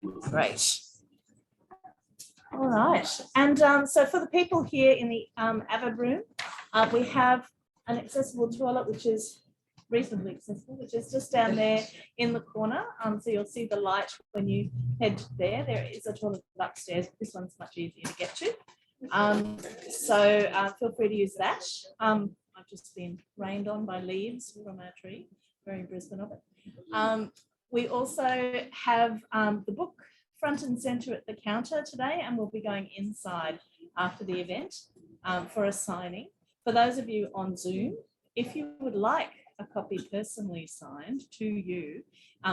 Great. All right. And so for the people here in the Avid room, we have an accessible toilet, which is reasonably accessible, which is just down there in the corner. So you'll see the light when you head there. There is a toilet upstairs. This one's much easier to get to. So feel free to use that. I've just been rained on by leaves from our tree. Very Brisbane of it. We also have the book front and centre at the counter today, and we'll be going inside after the event for a signing. For those of you on Zoom, if you would like a copy personally signed to you,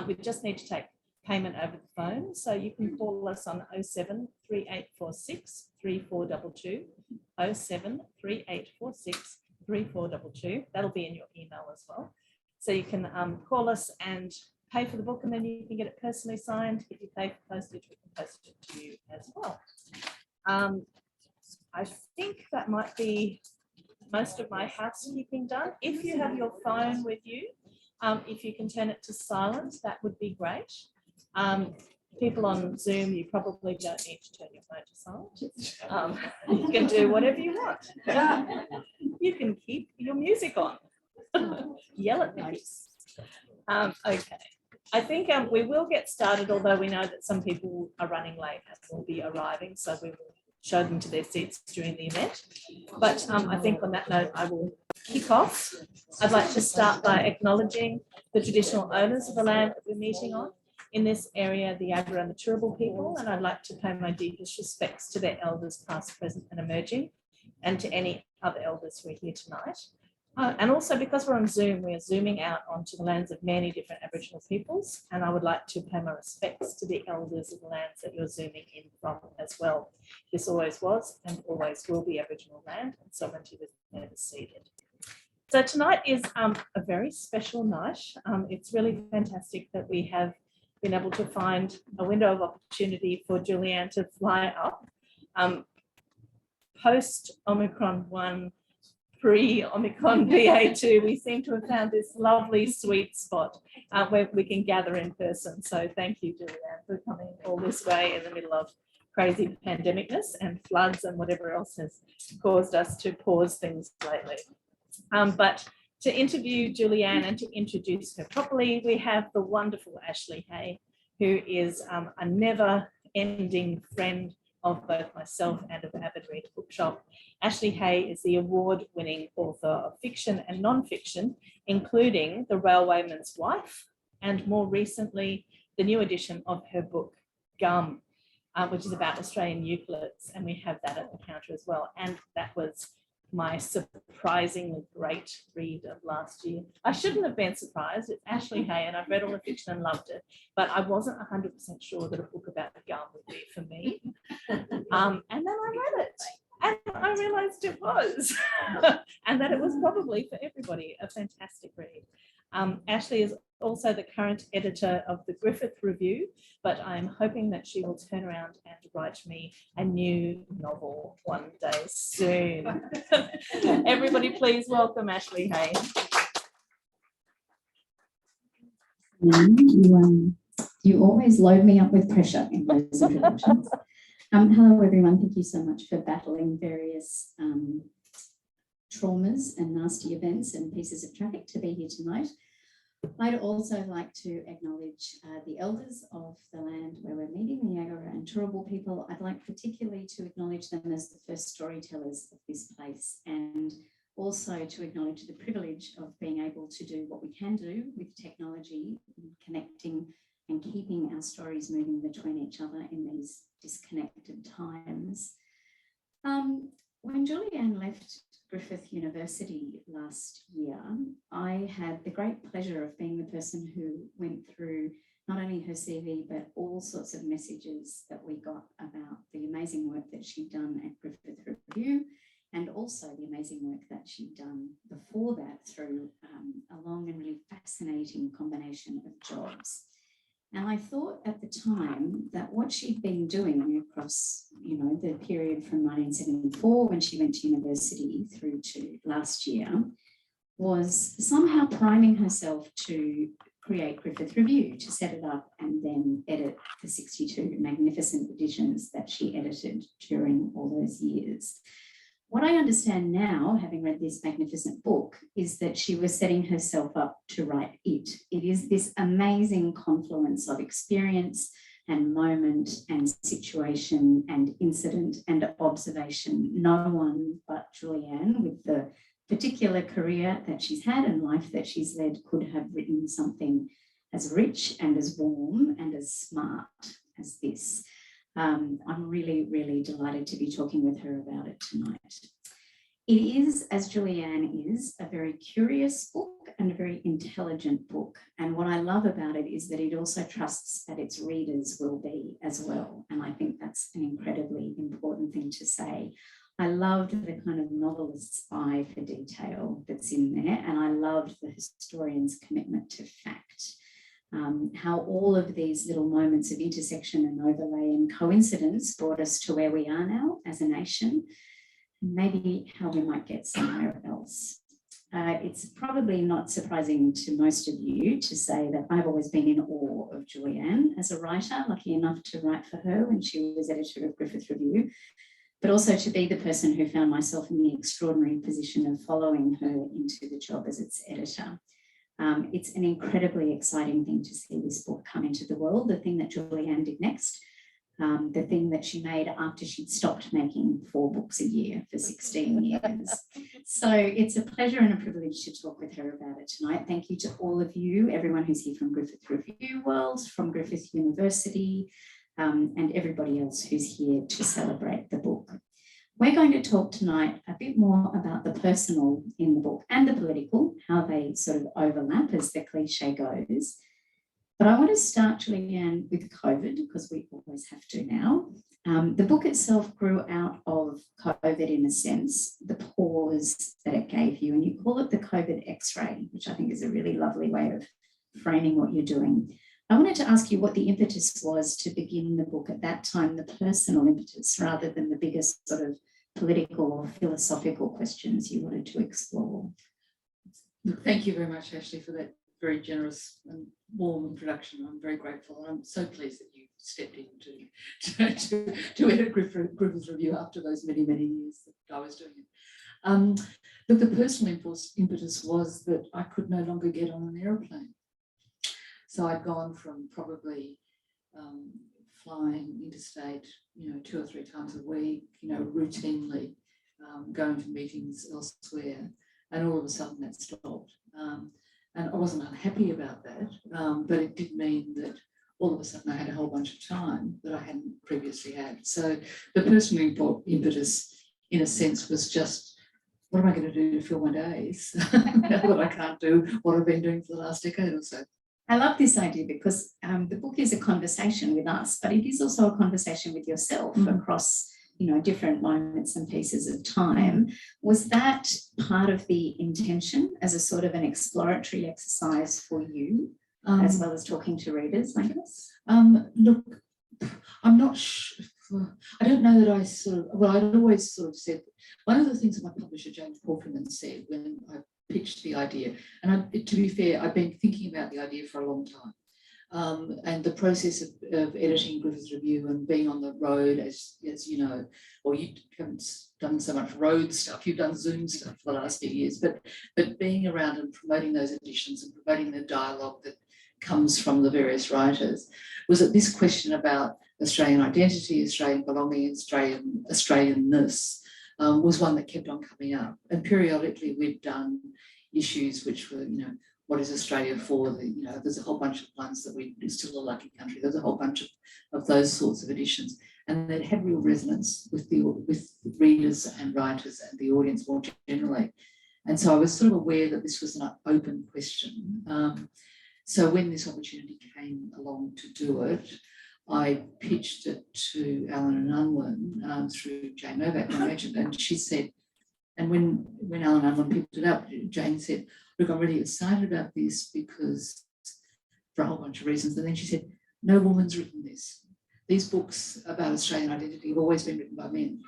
we just need to take payment over the phone. So you can call us on 07 3846 3422, 07 3846 3422. That'll be in your email as well. So you can call us and pay for the book, and then you can get it personally signed. If you pay for postage, we can post it to you as well. I think that might be most of my housekeeping done. If you have your phone with you, if you can turn it to silent, that would be great. People on Zoom, you probably don't need to turn your phone to silent. You can do whatever you want. You can keep your music on. Yell at me. Okay. I think we will get started, although we know that some people are running late and will be arriving, so we will show them to their seats during the event. But I think on that note, I will kick off. I'd like to start by acknowledging the traditional owners of the land that we're meeting on. In this area, the Yagara and the Turrbal people, and I'd like to pay my deepest respects to their elders, past, present and emerging, and to any other elders who are here tonight. And also, because we're on Zoom, we are zooming out onto the lands of many different Aboriginal peoples, and I would like to pay my respects to the elders of the lands that you're zooming in from as well. This always was and always will be Aboriginal land, and sovereignty was never ceded. So tonight is a very special night. It's really fantastic that we have been able to find a window of opportunity for Julianne to fly up. Post-Omicron 1, pre-Omicron BA2, we seem to have found this lovely sweet spot where we can gather in person. So thank you, Julianne, for coming all this way in the middle of crazy pandemicness and floods and whatever else has caused us to pause things lately. But to interview Julianne and to introduce her properly, we have the wonderful Ashley Hay, who is a never-ending friend of both myself and of Avid Reader Bookshop. Ashley Hay is the award-winning author of fiction and non-fiction, including The Railwayman's Wife, and more recently, the new edition of her book, Gum, which is about Australian eucalypts, and we have that at the counter as well. And that was my surprisingly great read of last year. I shouldn't have been surprised. It's Ashley Hay, and I've read all the fiction and loved it, but I wasn't 100% sure that a book about gum would be for me. And then I read it, and I realised it was, and that it was probably for everybody a fantastic read. Ashley is also the current editor of the Griffith Review, but I'm hoping that she will turn around and write me a new novel one day soon. Everybody please welcome Ashley Hay. You always load me up with pressure in those introductions. Hello everyone, thank you so much for battling various traumas and nasty events and pieces of traffic to be here tonight. I'd also like to acknowledge the elders of the land where we're meeting, the Yagara and Turrbal people. I'd like particularly to acknowledge them as the first storytellers of this place, and also to acknowledge the privilege of being able to do what we can do with technology, connecting and keeping our stories moving between each other in these disconnected times. When Julianne left Griffith University last year, I had the great pleasure of being the person who went through not only her CV, but all sorts of messages that we got about the amazing work that she'd done at Griffith Review, and also the amazing work that she'd done before that through a long and really fascinating combination of jobs. And I thought at the time that what she'd been doing across, the period from 1974 when she went to university through to last year was somehow priming herself to create Griffith Review, to set it up and then edit the 62 magnificent editions that she edited during all those years. What I understand now, having read this magnificent book, is that she was setting herself up to write it. It is this amazing confluence of experience and moment and situation and incident and observation. No one but Julianne, with the particular career that she's had and life that she's led, could have written something as rich and as warm and as smart as this. I'm really, really delighted to be talking with her about it tonight. It is, as Julianne is, a very curious book and a very intelligent book. And what I love about it is that it also trusts that its readers will be as well. And I think that's an incredibly important thing to say. I loved the kind of novelist's eye for detail that's in there. And I loved the historian's commitment to fact. How all of these little moments of intersection and overlay and coincidence brought us to where we are now as a nation, and maybe how we might get somewhere else. It's probably not surprising to most of you to say that I've always been in awe of Julianne as a writer, lucky enough to write for her when she was editor of Griffith Review, but also to be the person who found myself in the extraordinary position of following her into the job as its editor. It's an incredibly exciting thing to see this book come into the world, the thing that Julianne did next, the thing that she made after she'd stopped making 4 books a year for 16 years. So it's a pleasure and a privilege to talk with her about it tonight. Thank you to all of you, everyone who's here from Griffith Review World, from Griffith University, and everybody else who's here to celebrate the book. We're going to talk tonight a bit more about the personal in the book and the political, how they sort of overlap as the cliche goes. But I want to start, Julianne, with COVID, because we always have to now. The book itself grew out of COVID in a sense, the pause that it gave you, and you call it the COVID X-ray, which I think is a really lovely way of framing what you're doing. I wanted to ask you what the impetus was to begin the book at that time, the personal impetus, rather than the biggest sort of political or philosophical questions you wanted to explore. Thank you very much, Ashley, for that very generous and warm introduction. I'm very grateful, and I'm so pleased that you stepped in to edit Griffith's Review after those many, many years that I was doing it. Look, the personal impetus was that I could no longer get on an aeroplane. So I'd gone from probably flying interstate, 2 or 3 times a week, routinely going to meetings elsewhere, and all of a sudden that stopped. And I wasn't unhappy about that, but it did mean that all of a sudden I had a whole bunch of time that I hadn't previously had. So the personal impetus, in a sense, was just, what am I going to do to fill my days now that I can't do what I've been doing for the last decade or so? I love this idea because the book is a conversation with us, but it is also a conversation with yourself across, different moments and pieces of time. Was that part of the intention as a sort of an exploratory exercise for you, as well as talking to readers, I guess? Look, I'm not sure. I don't know that I I'd always sort of said, one of the things that my publisher, James Porkerman, said when I pitched the idea, and to be fair, I've been thinking about the idea for a long time. And the process of editing Griffith's Review and being on the road, as you know, or you haven't done so much road stuff, you've done Zoom stuff for the last few years, but being around and promoting those editions and promoting the dialogue that comes from the various writers, was that this question about Australian identity, Australian belonging, Australianness was one that kept on coming up. And periodically we've done issues which were, what is Australia for? There's a whole bunch of ones that we're still a lucky country. There's a whole bunch of those sorts of editions, and they had real resonance with readers and writers and the audience more generally. And so I was sort of aware that this was an open question. So when this opportunity came along to do it, I pitched it to Alan and Unwin through Jane Novak, my agent, and she said, and when Alan and Unwin picked it up, Jane said, look, I'm really excited about this because for a whole bunch of reasons. And then she said, no woman's written this. These books about Australian identity have always been written by men.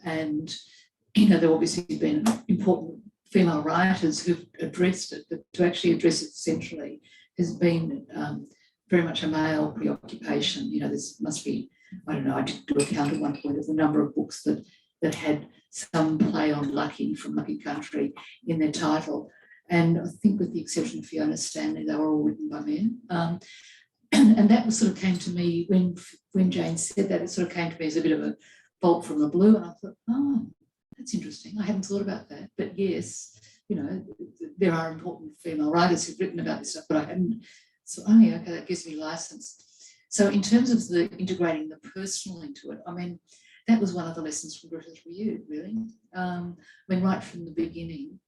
And, they've obviously been important female writers who've addressed it, but to actually address it centrally has been very much a male preoccupation. You know, there must be, I don't know, I did do a count at one point of the number of books that had some play on Lucky from Lucky Country in their title. And I think with the exception of Fiona Stanley, they were all written by men. And that was sort of came to me when Jane said that, it sort of came to me as a bit of a bolt from the blue. And I thought, oh, that's interesting. I hadn't thought about that. But yes, you know, there are important female writers who've written about this stuff, but I hadn't. So, oh yeah, okay, that gives me license. So in terms of the integrating the personal into it, I mean, that was one of the lessons from Griffith Review, really. I mean, right from the beginning,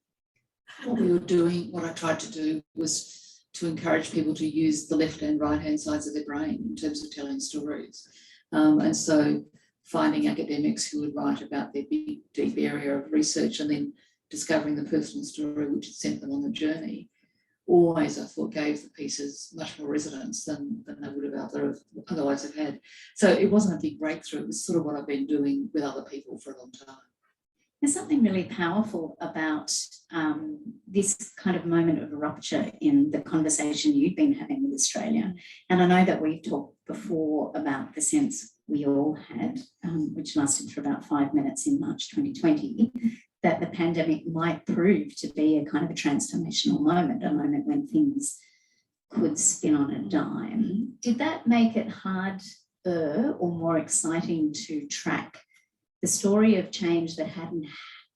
what we were doing, what I tried to do was to encourage people to use the left and right hand sides of their brain in terms of telling stories. And so finding academics who would write about their big, deep area of research and then discovering the personal story which had sent them on the journey, always, I thought, gave the pieces much more resonance than they would have otherwise have had. So it wasn't a big breakthrough. It was sort of what I've been doing with other people for a long time. There's something really powerful about this kind of moment of rupture in the conversation you've been having with Australia. And I know that we've talked before about the sense we all had, which lasted for about 5 minutes in March 2020, that the pandemic might prove to be a kind of a transformational moment, a moment when things could spin on a dime. Did that make it harder or more exciting to track the story of change that had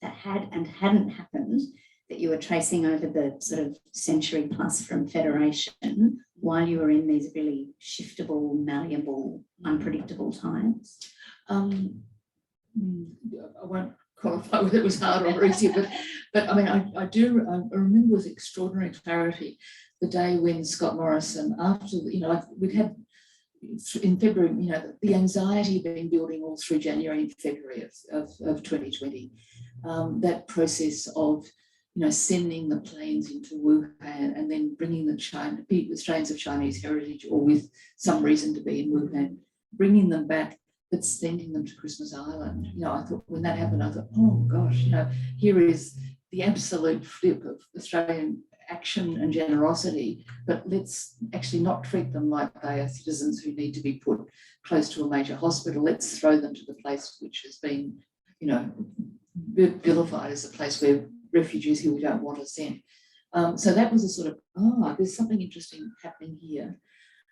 and hadn't happened, that you were tracing over the sort of century plus from Federation, while you were in these really shiftable, malleable, unpredictable times? I won't qualify whether it was hard or easy, but I mean, I remember with extraordinary clarity the day when Scott Morrison, after, you know, we'd had in February, you know, the anxiety had been building all through January and February of 2020. That process of, you know, sending the planes into Wuhan and then bringing the strains of Chinese heritage, or with some reason to be in Wuhan, bringing them back, but sending them to Christmas Island. You know, I thought when that happened, I thought, oh gosh, you know, here is the absolute flip of Australian action and generosity, but let's actually not treat them like they are citizens who need to be put close to a major hospital. Let's throw them to the place which has been, you know, vilified as a place where refugees who we don't want to send. So that was a sort of, there's something interesting happening here.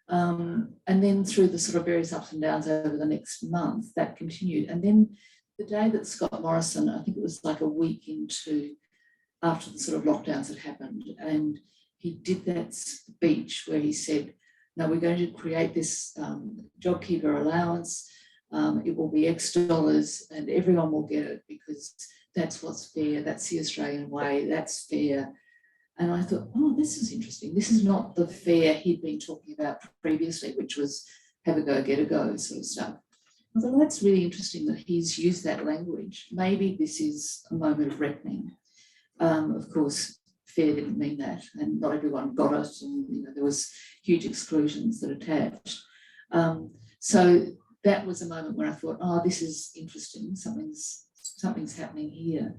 And then through the sort of various ups and downs over the next month, that continued. And then the day that Scott Morrison, I think it was like a week after the sort of lockdowns had happened, and he did that speech where he said, no, we're going to create this JobKeeper allowance. It will be X dollars and everyone will get it because that's what's fair. That's the Australian way. That's fair. And I thought, oh, this is interesting. This is not the fair he'd been talking about previously, which was have a go, get a go sort of stuff. I thought, well, that's really interesting that he's used that language. Maybe this is a moment of reckoning. Of course, fair didn't mean that, and not everyone got it, and you know, there was huge exclusions that attached. So that was a moment where I thought, oh, this is interesting. Something's happening here.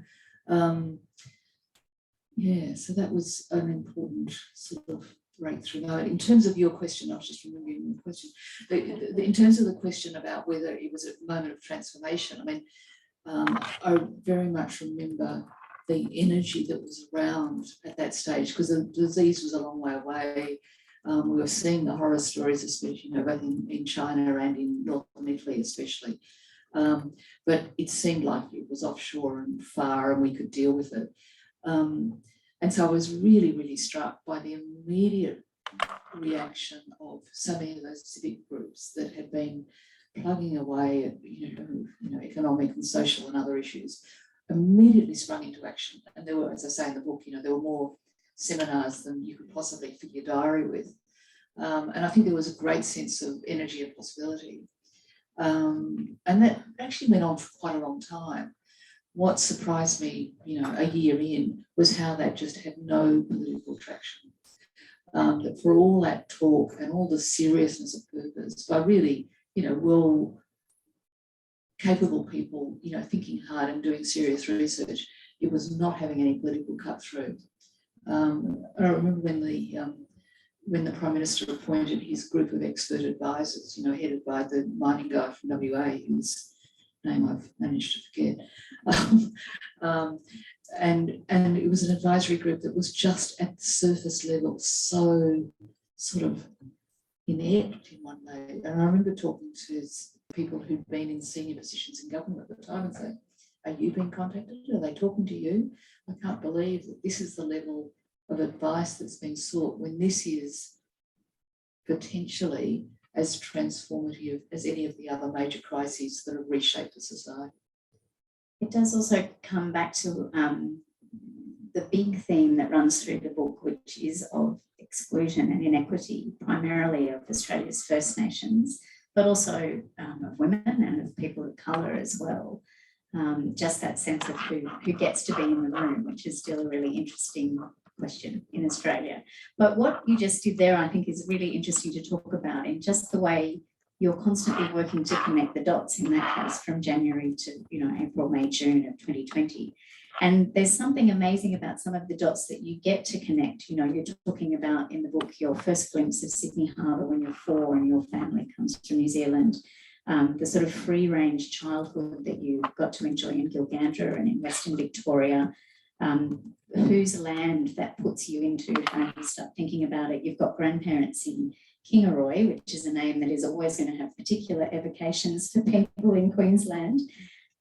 Yeah, so that was an important sort of breakthrough. Now, in terms of your question, I was just remembering the question. In terms of the question about whether it was a moment of transformation, I mean, I very much remember the energy that was around at that stage, because the disease was a long way away. We were seeing the horror stories, especially, you know, both in China and in northern Italy especially. But it seemed like it was offshore and far and we could deal with it. And so I was really, really struck by the immediate reaction of so many of those civic groups that had been plugging away at, you know, economic and social and other issues, immediately sprung into action. And there were, as I say in the book, you know, there were more seminars than you could possibly fill your diary with. And I think there was a great sense of energy and possibility. And that actually went on for quite a long time. What surprised me, you know, a year in, was how that just had no political traction. That for all that talk and all the seriousness of purpose, by really, you know, well, capable people, you know, thinking hard and doing serious research, it was not having any political cut through. I remember when the Prime Minister appointed his group of expert advisors, headed by the mining guy from WA, whose name I've managed to forget. And it was an advisory group that was just at the surface level, so sort of inept in one way. And I remember talking to people who'd been in senior positions in government at the time and saying, are you being contacted? Are they talking to you? I can't believe that this is the level of advice that's being sought when this is potentially as transformative as any of the other major crises that have reshaped the society. It does also come back to the big theme that runs through the book, which is of exclusion and inequity, primarily of Australia's First Nations, but also of women and of people of colour as well. Just that sense of who gets to be in the room, which is still a really interesting question in Australia. But what you just did there, I think, is really interesting to talk about in just the way you're constantly working to connect the dots in that case from January to, April, May, June of 2020. And there's something amazing about some of the dots that you get to connect. You're talking about in the book your first glimpse of Sydney Harbour when you're 4 and your family comes from New Zealand, the sort of free-range childhood that you got to enjoy in Gilgandra and in Western Victoria, whose land that puts you into how you start thinking about it. You've got grandparents in Kingaroy, which is a name that is always going to have particular evocations for people in Queensland.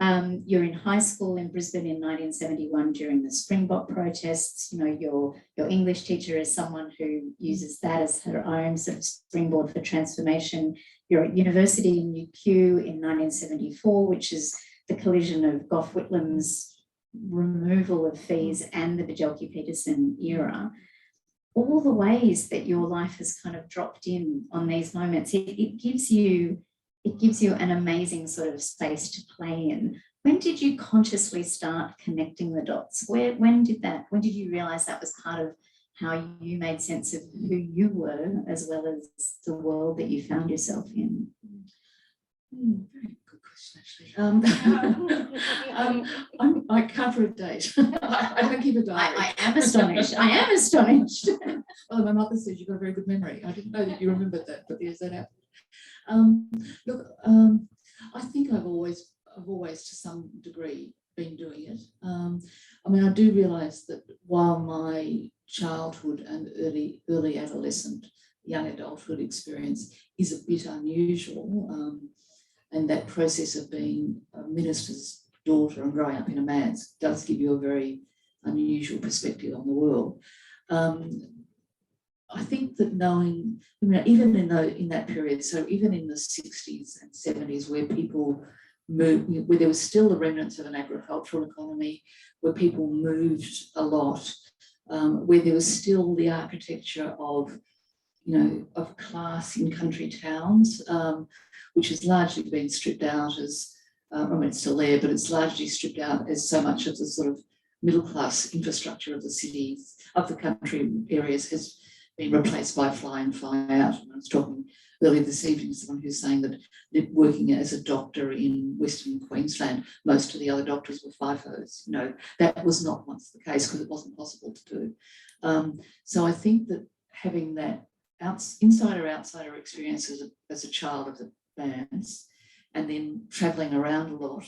You're in high school in Brisbane in 1971 during the Springbok protests. Your English teacher is someone who uses that as her own sort of springboard for transformation. You're at university in UQ in 1974, which is the collision of Gough Whitlam's removal of fees and the Bjelke-Petersen era. All the ways that your life has kind of dropped in on these moments, it gives you an amazing sort of space to play in. When did you consciously start connecting the dots? When did you realize that was part of how you made sense of who you were as well as the world that you found yourself in? Very good question, actually. I cover a date. I don't keep a diary. I am astonished. I am astonished. Oh, my mother says you've got a very good memory. I didn't know that you remembered that, but there's that out. Look, I think I've always to some degree been doing it. I do realise that while my childhood and early adolescent, young adulthood experience is a bit unusual, and that process of being a minister's daughter and growing up in a manse does give you a very unusual perspective on the world. I think that knowing, even in that period, so even in the 60s and 70s, where people moved, where there was still the remnants of an agricultural economy, where people moved a lot, where there was still the architecture of class in country towns, which has largely been stripped out as, it's still there, but it's largely stripped out as so much of the sort of middle class infrastructure of the cities, of the country areas has been replaced by fly in, fly out. And I was talking earlier this evening to someone who's saying that working as a doctor in Western Queensland, most of the other doctors were FIFOs. That was not once the case because it wasn't possible to do. So I think that having that insider-outsider experience as a child of the bands and then travelling around a lot,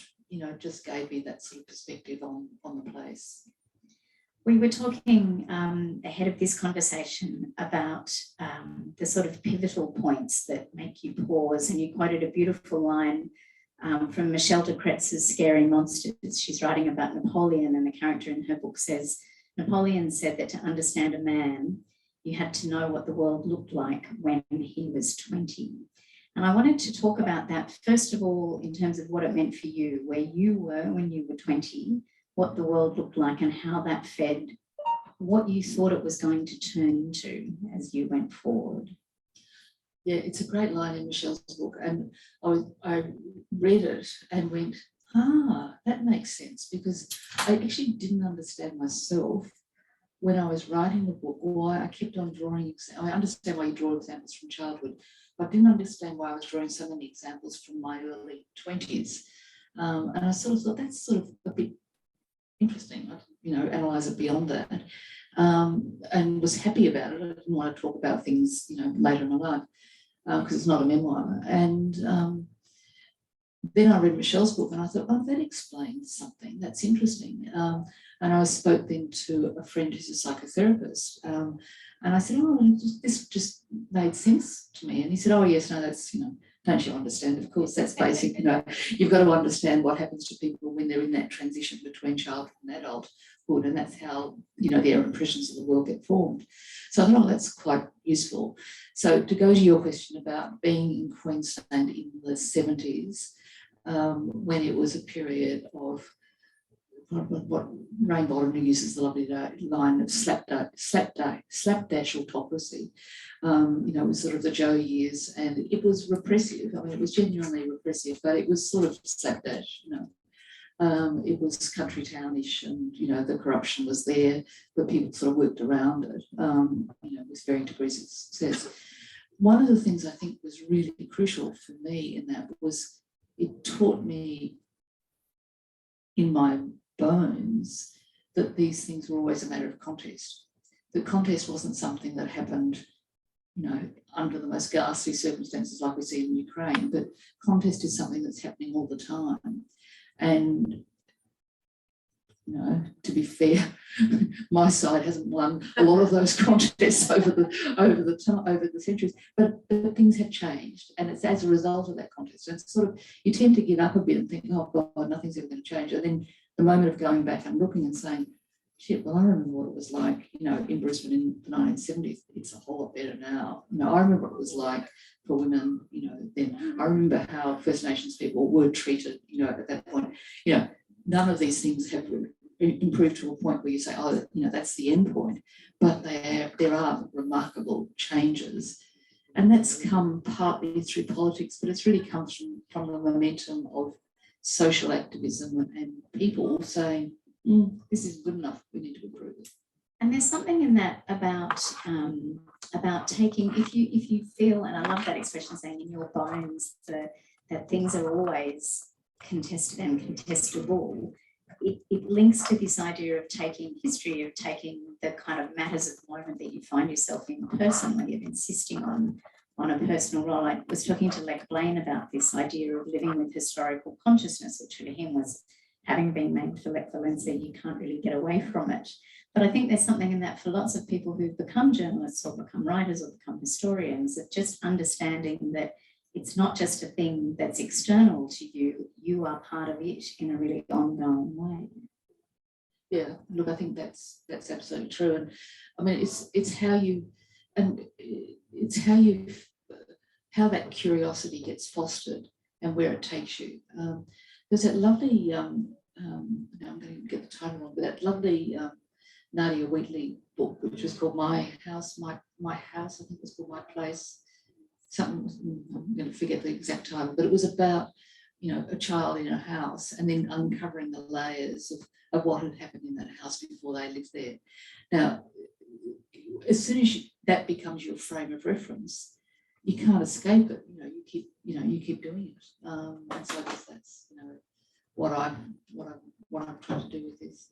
just gave me that sort of perspective on the place. We were talking ahead of this conversation about the sort of pivotal points that make you pause, and you quoted a beautiful line from Michelle de Kretz's Scary Monsters. She's writing about Napoleon, and the character in her book says, Napoleon said that to understand a man, you had to know what the world looked like when he was 20. And I wanted to talk about that, first of all, in terms of what it meant for you, where you were when you were 20, what the world looked like and how that fed what you thought it was going to turn into as you went forward. Yeah, it's a great line in Michelle's book. And I read it and went, that makes sense, because I actually didn't understand myself when I was writing the book why I kept on drawing. I understand why you draw examples from childhood, but I didn't understand why I was drawing so many examples from my early 20s. And I sort of thought that's sort of a bit interesting. I, analyze it beyond that, and was happy about it. I didn't want to talk about things, later in my life, because it's not a memoir. And then I read Michelle's book, and I thought, oh, that explains something. That's interesting. And I spoke then to a friend who's a psychotherapist, and I said, oh, this just made sense to me. And he said, oh, yes, no, that's, don't you understand? Of course, that's basic. You've got to understand what happens to people when they're in that transition between childhood and adulthood, and that's how, their impressions of the world get formed. So I thought, oh, that's quite useful. So to go to your question about being in Queensland in the 70s, when it was a period of what Rain Bottom uses the lovely line of slapdash autocracy. It was sort of the Joe years, and it was repressive. I mean, it was genuinely repressive, but it was sort of slapdash, it was country townish, and, the corruption was there, but people sort of worked around it, with varying degrees of success. One of the things I think was really crucial for me in that was it taught me in my bones that these things were always a matter of context. The context wasn't something that happened, under the most ghastly circumstances like we see in Ukraine, but context is something that's happening all the time. And, to be fair, my side hasn't won a lot of those contests over the centuries, but things have changed, and it's as a result of that context. And it's sort of, you tend to get up a bit and think, oh God, nothing's ever going to change. And then the moment of going back and looking and saying, shit, well, I remember what it was like, in Brisbane in the 1970s. It's a whole lot better now. I remember what it was like for women, then. I remember how First Nations people were treated, at that point. None of these things have improved to a point where you say, oh, that's the end point. But there are remarkable changes. And that's come partly through politics, but it's really come from the momentum of social activism and people saying, this is good enough, we need to improve it. And there's something in that about taking, if you feel, and I love that expression, saying in your bones that things are always contested and contestable, it links to this idea of taking history, of taking the kind of matters of the moment that you find yourself in personally, of insisting on a personal role. I was talking to Lec Blaine about this idea of living with historical consciousness, which for him was, having been named for Lech Walesa, you can't really get away from it. But I think there's something in that for lots of people who've become journalists or become writers or become historians, of just understanding that it's not just a thing that's external to you, you are part of it in a really ongoing way. Yeah, look, I think that's absolutely true. And I mean, it's how that curiosity gets fostered and where it takes you. There's that lovely, now I'm going to get the title wrong, but that lovely Nadia Wheatley book, which was called My House, My House, I think it was called My Place. Something, I'm going to forget the exact title, but it was about, a child in a house and then uncovering the layers of what had happened in that house before they lived there. Now, as soon as that becomes your frame of reference, you can't escape it. You keep doing it. And so I guess that's, what I'm trying to do with this.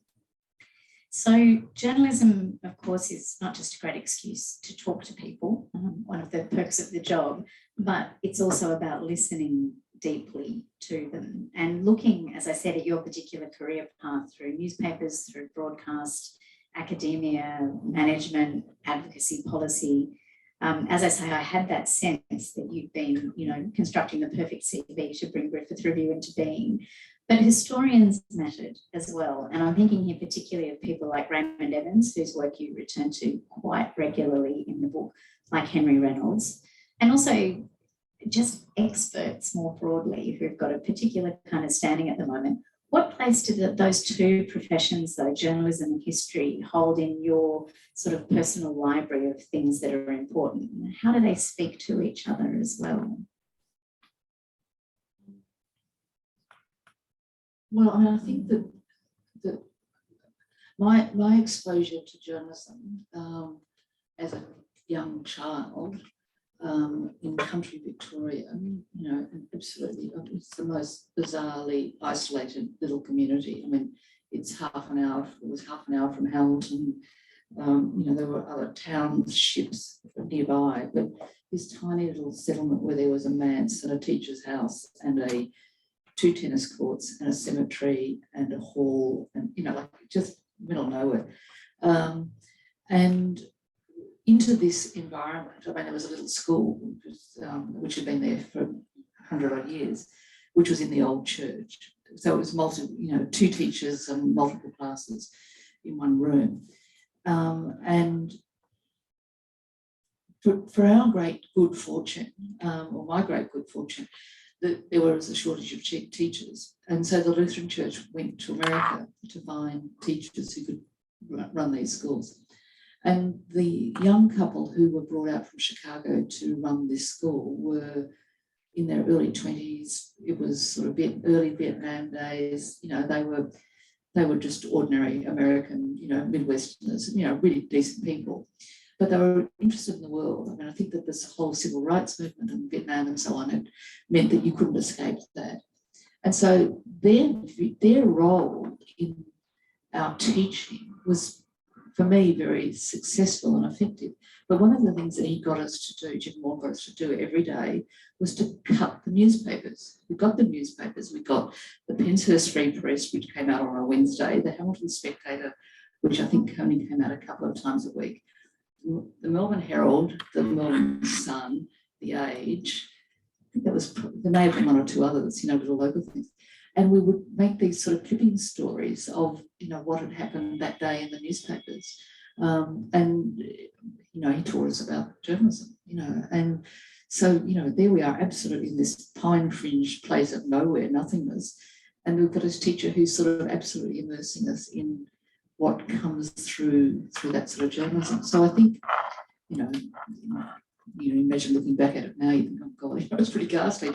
So journalism, of course, is not just a great excuse to talk to people, one of the perks of the job, but it's also about listening deeply to them and looking, as I said, at your particular career path through newspapers, through broadcast, academia, management, advocacy, policy. As I say, I had that sense that you've been, constructing the perfect CV to bring Griffith Review into being. But historians mattered as well. And I'm thinking here particularly of people like Raymond Evans, whose work you return to quite regularly in the book, like Henry Reynolds, and also just experts more broadly who've got a particular kind of standing at the moment. What place do those two professions, though, journalism and history, hold in your sort of personal library of things that are important? How do they speak to each other as well? Well, I mean, I think that my exposure to journalism as a young child in country Victoria, absolutely, it's the most bizarrely isolated little community. I mean, it's half an hour. It was half an hour from Hamilton. There were other townships nearby, but this tiny little settlement where there was a manse and a teacher's house and two tennis courts and a cemetery and a hall, and like just middle of nowhere. And into this environment, I mean, there was a little school which had been there for 100 odd years, which was in the old church. So it was two teachers and multiple classes in one room. And for our great good fortune, or my great good fortune, there was a shortage of teachers. And so the Lutheran Church went to America to find teachers who could run these schools. And the young couple who were brought out from Chicago to run this school were in their early 20s. It was sort of early Vietnam days. They were just ordinary American, Midwesterners, really decent people. But they were interested in the world. I mean, I think that this whole civil rights movement in Vietnam and so on had meant that you couldn't escape that. And so their role in our teaching was, for me, very successful and effective. But one of the things that he got us to do, Jim Moore got us to do every day, was to cut the newspapers. We got the newspapers. We got the Penshurst Free Press, which came out on a Wednesday, the Hamilton Spectator, which I think only came out a couple of times a week, the Melbourne Herald, the Melbourne Sun, the Age. I think that was the name of one or two others, little local things. And we would make these sort of clipping stories of, what had happened that day in the newspapers. And he taught us about journalism, and so, there we are, absolutely in this pine fringe place of nowhere, nothingness. And we've got this teacher who's sort of absolutely immersing us in what comes through that sort of journalism. So I think, imagine looking back at it now, you think, oh God, it was pretty ghastly,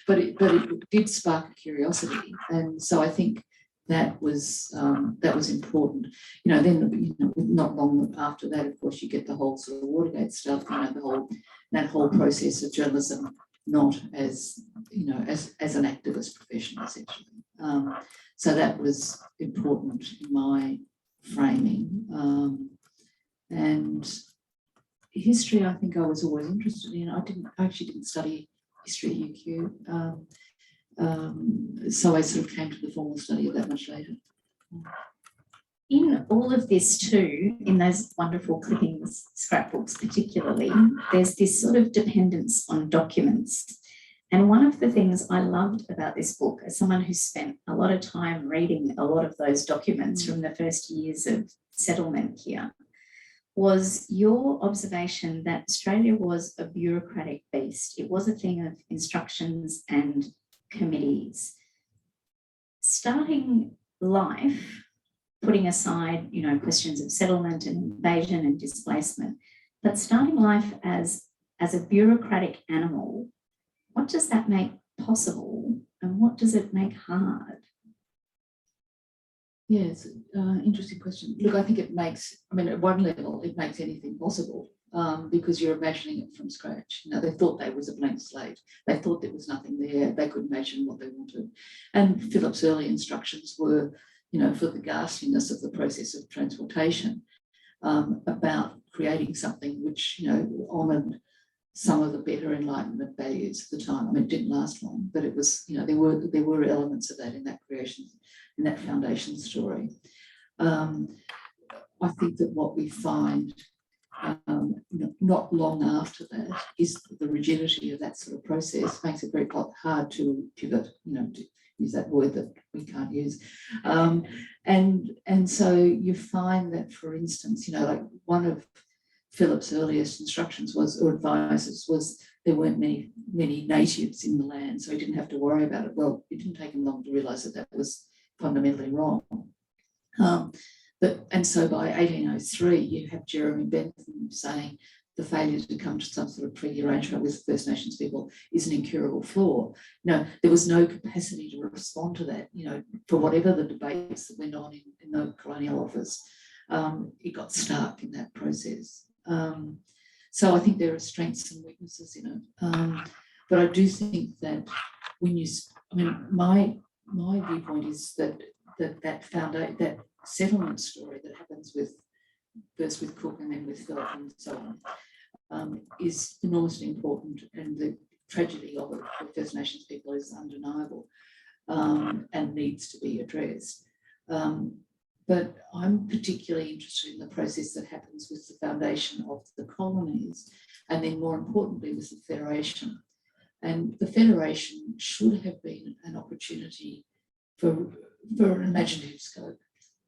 but it did spark a curiosity. And so I think that was important. Then not long after that, of course, you get the whole sort of Watergate stuff, that whole process of journalism, not as as an activist profession, essentially. So that was important in my framing. And history, I think I was always interested in. I actually didn't study history at UQ. So I sort of came to the formal study of that much later. In all of this too, in those wonderful clippings, scrapbooks particularly, there's this sort of dependence on documents. And one of the things I loved about this book, as someone who spent a lot of time reading a lot of those documents from the first years of settlement here, was your observation that Australia was a bureaucratic beast. It was a thing of instructions and committees. Starting life, putting aside, questions of settlement and invasion and displacement, but starting life as a bureaucratic animal, what does that make possible and what does it make hard? Yes, interesting question. Look, I think at one level, it makes anything possible because you're imagining it from scratch. They thought there was a blank slate. They thought there was nothing there. They could imagine what they wanted. And Philip's early instructions were, for the ghastliness of the process of transportation, about creating something which, honoured some of the better Enlightenment values of the time. I mean, it didn't last long, but it was, there were elements of that in that creation, in that foundation story. I think that what we find not long after that is the rigidity of that sort of process makes it very hard to pivot, to use that word that we can't use. And so you find that, for instance, like one of Philip's earliest instructions or advices was there weren't many natives in the land, so he didn't have to worry about it. Well, it didn't take him long to realise that was fundamentally wrong. And so by 1803, you have Jeremy Bentham saying the failure to come to some sort of treaty arrangement with First Nations people is an incurable flaw. There was no capacity to respond to that, for whatever the debates that went on in the colonial office. It got stuck in that process. So I think there are strengths and weaknesses in it. But I do think that my viewpoint is that that settlement story that happens with first with Cook and then with Phillip and so on, is enormously important, and the tragedy of it for First Nations people is undeniable, and needs to be addressed. But I'm particularly interested in the process that happens with the foundation of the colonies, and then more importantly with the Federation. And the Federation should have been an opportunity for an imaginative scope.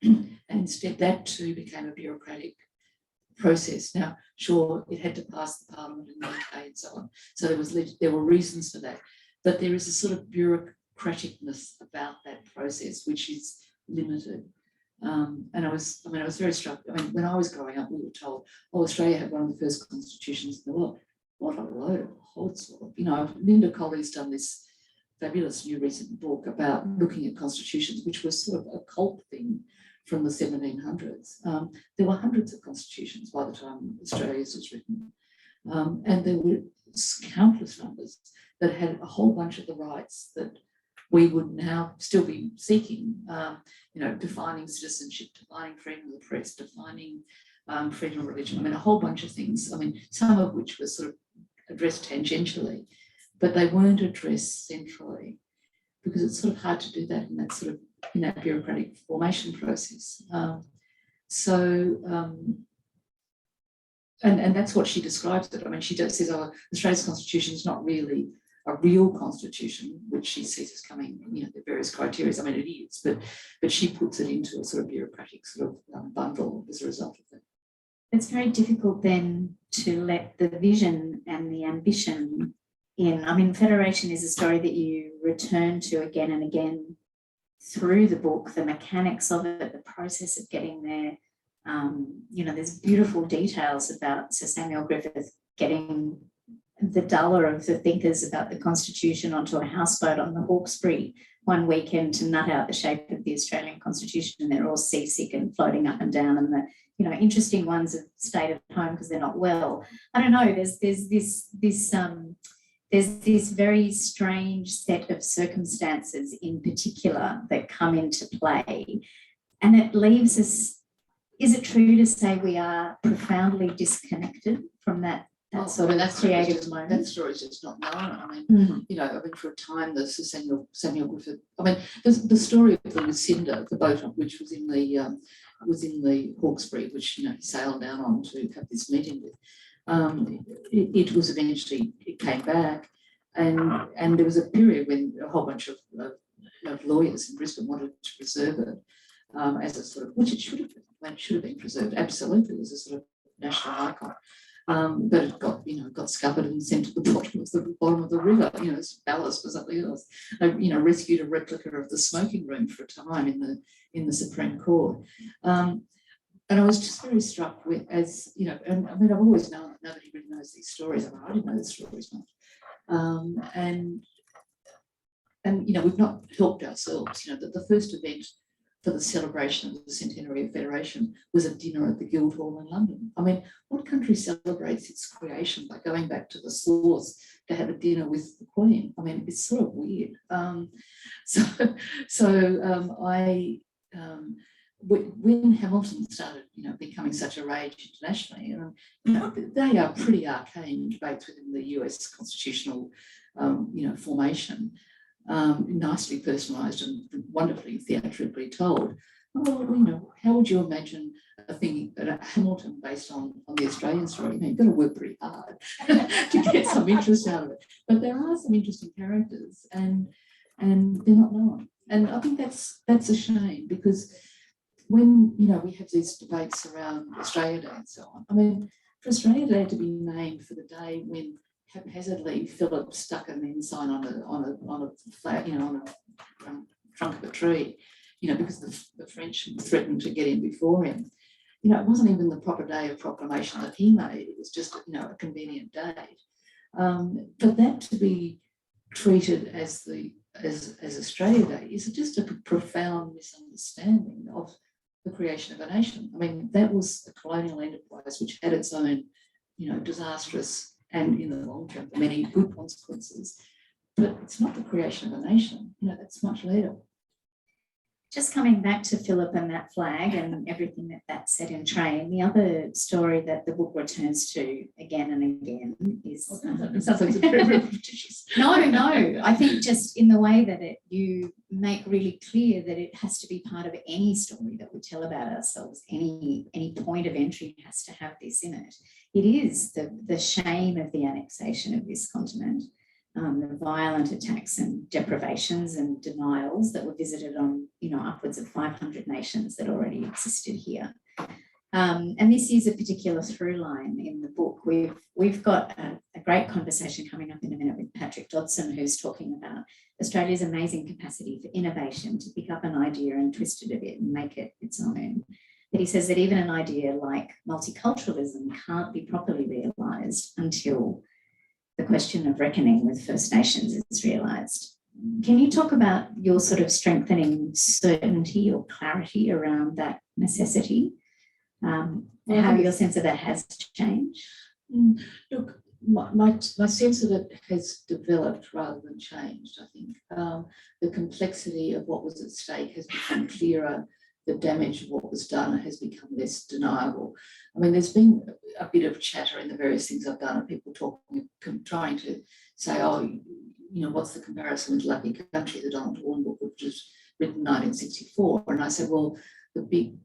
And instead that too became a bureaucratic process. Now, sure, it had to pass the Parliament in the UK and so on. So there were reasons for that. But there is a sort of bureaucraticness about that process which is limited. And I was very struck. I mean, when I was growing up, we were told, oh, Australia had one of the first constitutions in the world. What a load of horse. You know, Linda Colley's done this fabulous new recent book about looking at constitutions, which was sort of a cult thing from the 1700s. There were hundreds of constitutions by the time Australia's was written. And there were countless numbers that had a whole bunch of the rights that we would now still be seeking, you know, defining citizenship, defining freedom of the press, defining freedom of religion. I mean, a whole bunch of things. I mean, some of which were sort of addressed tangentially, but they weren't addressed centrally, because it's sort of hard to do that in that bureaucratic formation process. And that's what she describes it. I mean, she says, oh, Australia's constitution is not really a real constitution, which she sees as coming, you know, the various criteria. I mean, it is, but she puts it into a sort of bureaucratic sort of bundle as a result of that. It's very difficult then to let the vision and the ambition in. I mean, Federation is a story that you return to again and again through the book, the mechanics of it, the process of getting there. You know, there's beautiful details about Sir Samuel Griffith getting the duller of the thinkers about the Constitution onto a houseboat on the Hawkesbury one weekend to nut out the shape of the Australian Constitution, and they're all seasick and floating up and down, and the, you know, interesting ones have stayed at home because they're not well. I don't know. There's this very strange set of circumstances in particular that come into play, and it leaves us. Is it true to say we are profoundly disconnected from that sort of creative moment? That story is just not known. I mean, you know, I mean, for a time, the Samuel Griffith. I mean, the story of the Lucinda, the boat which was in the Hawkesbury, which, you know, he sailed down on to have this meeting with. It was eventually, it came back, and there was a period when a whole bunch of lawyers in Brisbane wanted to preserve it as a sort of, which it should have been preserved absolutely as a sort of national icon. But it got scuppered and sent to the bottom of the river, you know, as ballast or something else. You know, rescued a replica of the smoking room for a time in the Supreme Court. And I was just very struck with, as you know, and I mean, I've always known that nobody really knows these stories. I mean, I didn't know the stories much. And you know, we've not helped ourselves. You know, that the first event for the celebration of the centenary of Federation was a dinner at the Guildhall in London. I mean, what country celebrates its creation by going back to the source to have a dinner with the Queen? I mean, it's sort of weird. When Hamilton started, you know, becoming such a rage internationally, you know, they are pretty arcane debates within the US constitutional, you know, formation. Nicely personalised and wonderfully theatrically told. Well, you know, how would you imagine a thing, a Hamilton based on the Australian story? You know, you've got to work pretty hard to get some interest out of it. But there are some interesting characters, and they're not known. And I think that's a shame, because when, you know, we have these debates around Australia Day and so on. I mean, for Australia Day to be named for the day when haphazardly Phillip stuck an ensign on a flag, you know, on a trunk of a tree, you know, because the French threatened to get in before him. You know, it wasn't even the proper day of proclamation that he made. It was just, you know, a convenient date. But that to be treated as Australia Day is just a profound misunderstanding of the creation of a nation. I mean, that was a colonial enterprise which had its own, you know, disastrous and in the long term, many good consequences. But it's not the creation of a nation. You know, that's much later. Just coming back to Philip and that flag and everything that set in train, the other story that the book returns to again and again is... It sounds like it's very repetitious. No, I think just in the way that you make really clear that it has to be part of any story that we tell about ourselves. Any point of entry has to have this in it. It is the shame of the annexation of this continent. The violent attacks and deprivations and denials that were visited on, upwards of 500 nations that already existed here. And this is a particular through line in the book. We've got a great conversation coming up in a minute with Patrick Dodson, who's talking about Australia's amazing capacity for innovation, to pick up an idea and twist it a bit and make it its own. But he says that even an idea like multiculturalism can't be properly realised until the question of reckoning with First Nations is realised. Can you talk about your sort of strengthening certainty or clarity around that necessity? How your sense of that has changed? Look, my sense of it has developed rather than changed, I think. The complexity of what was at stake has become clearer. The damage of what was done has become less deniable. I mean, there's been a bit of chatter in the various things I've done, and people trying to say, what's the comparison with Lucky Country, the Donald Warren book, which was written in 1964. And I said, well, the big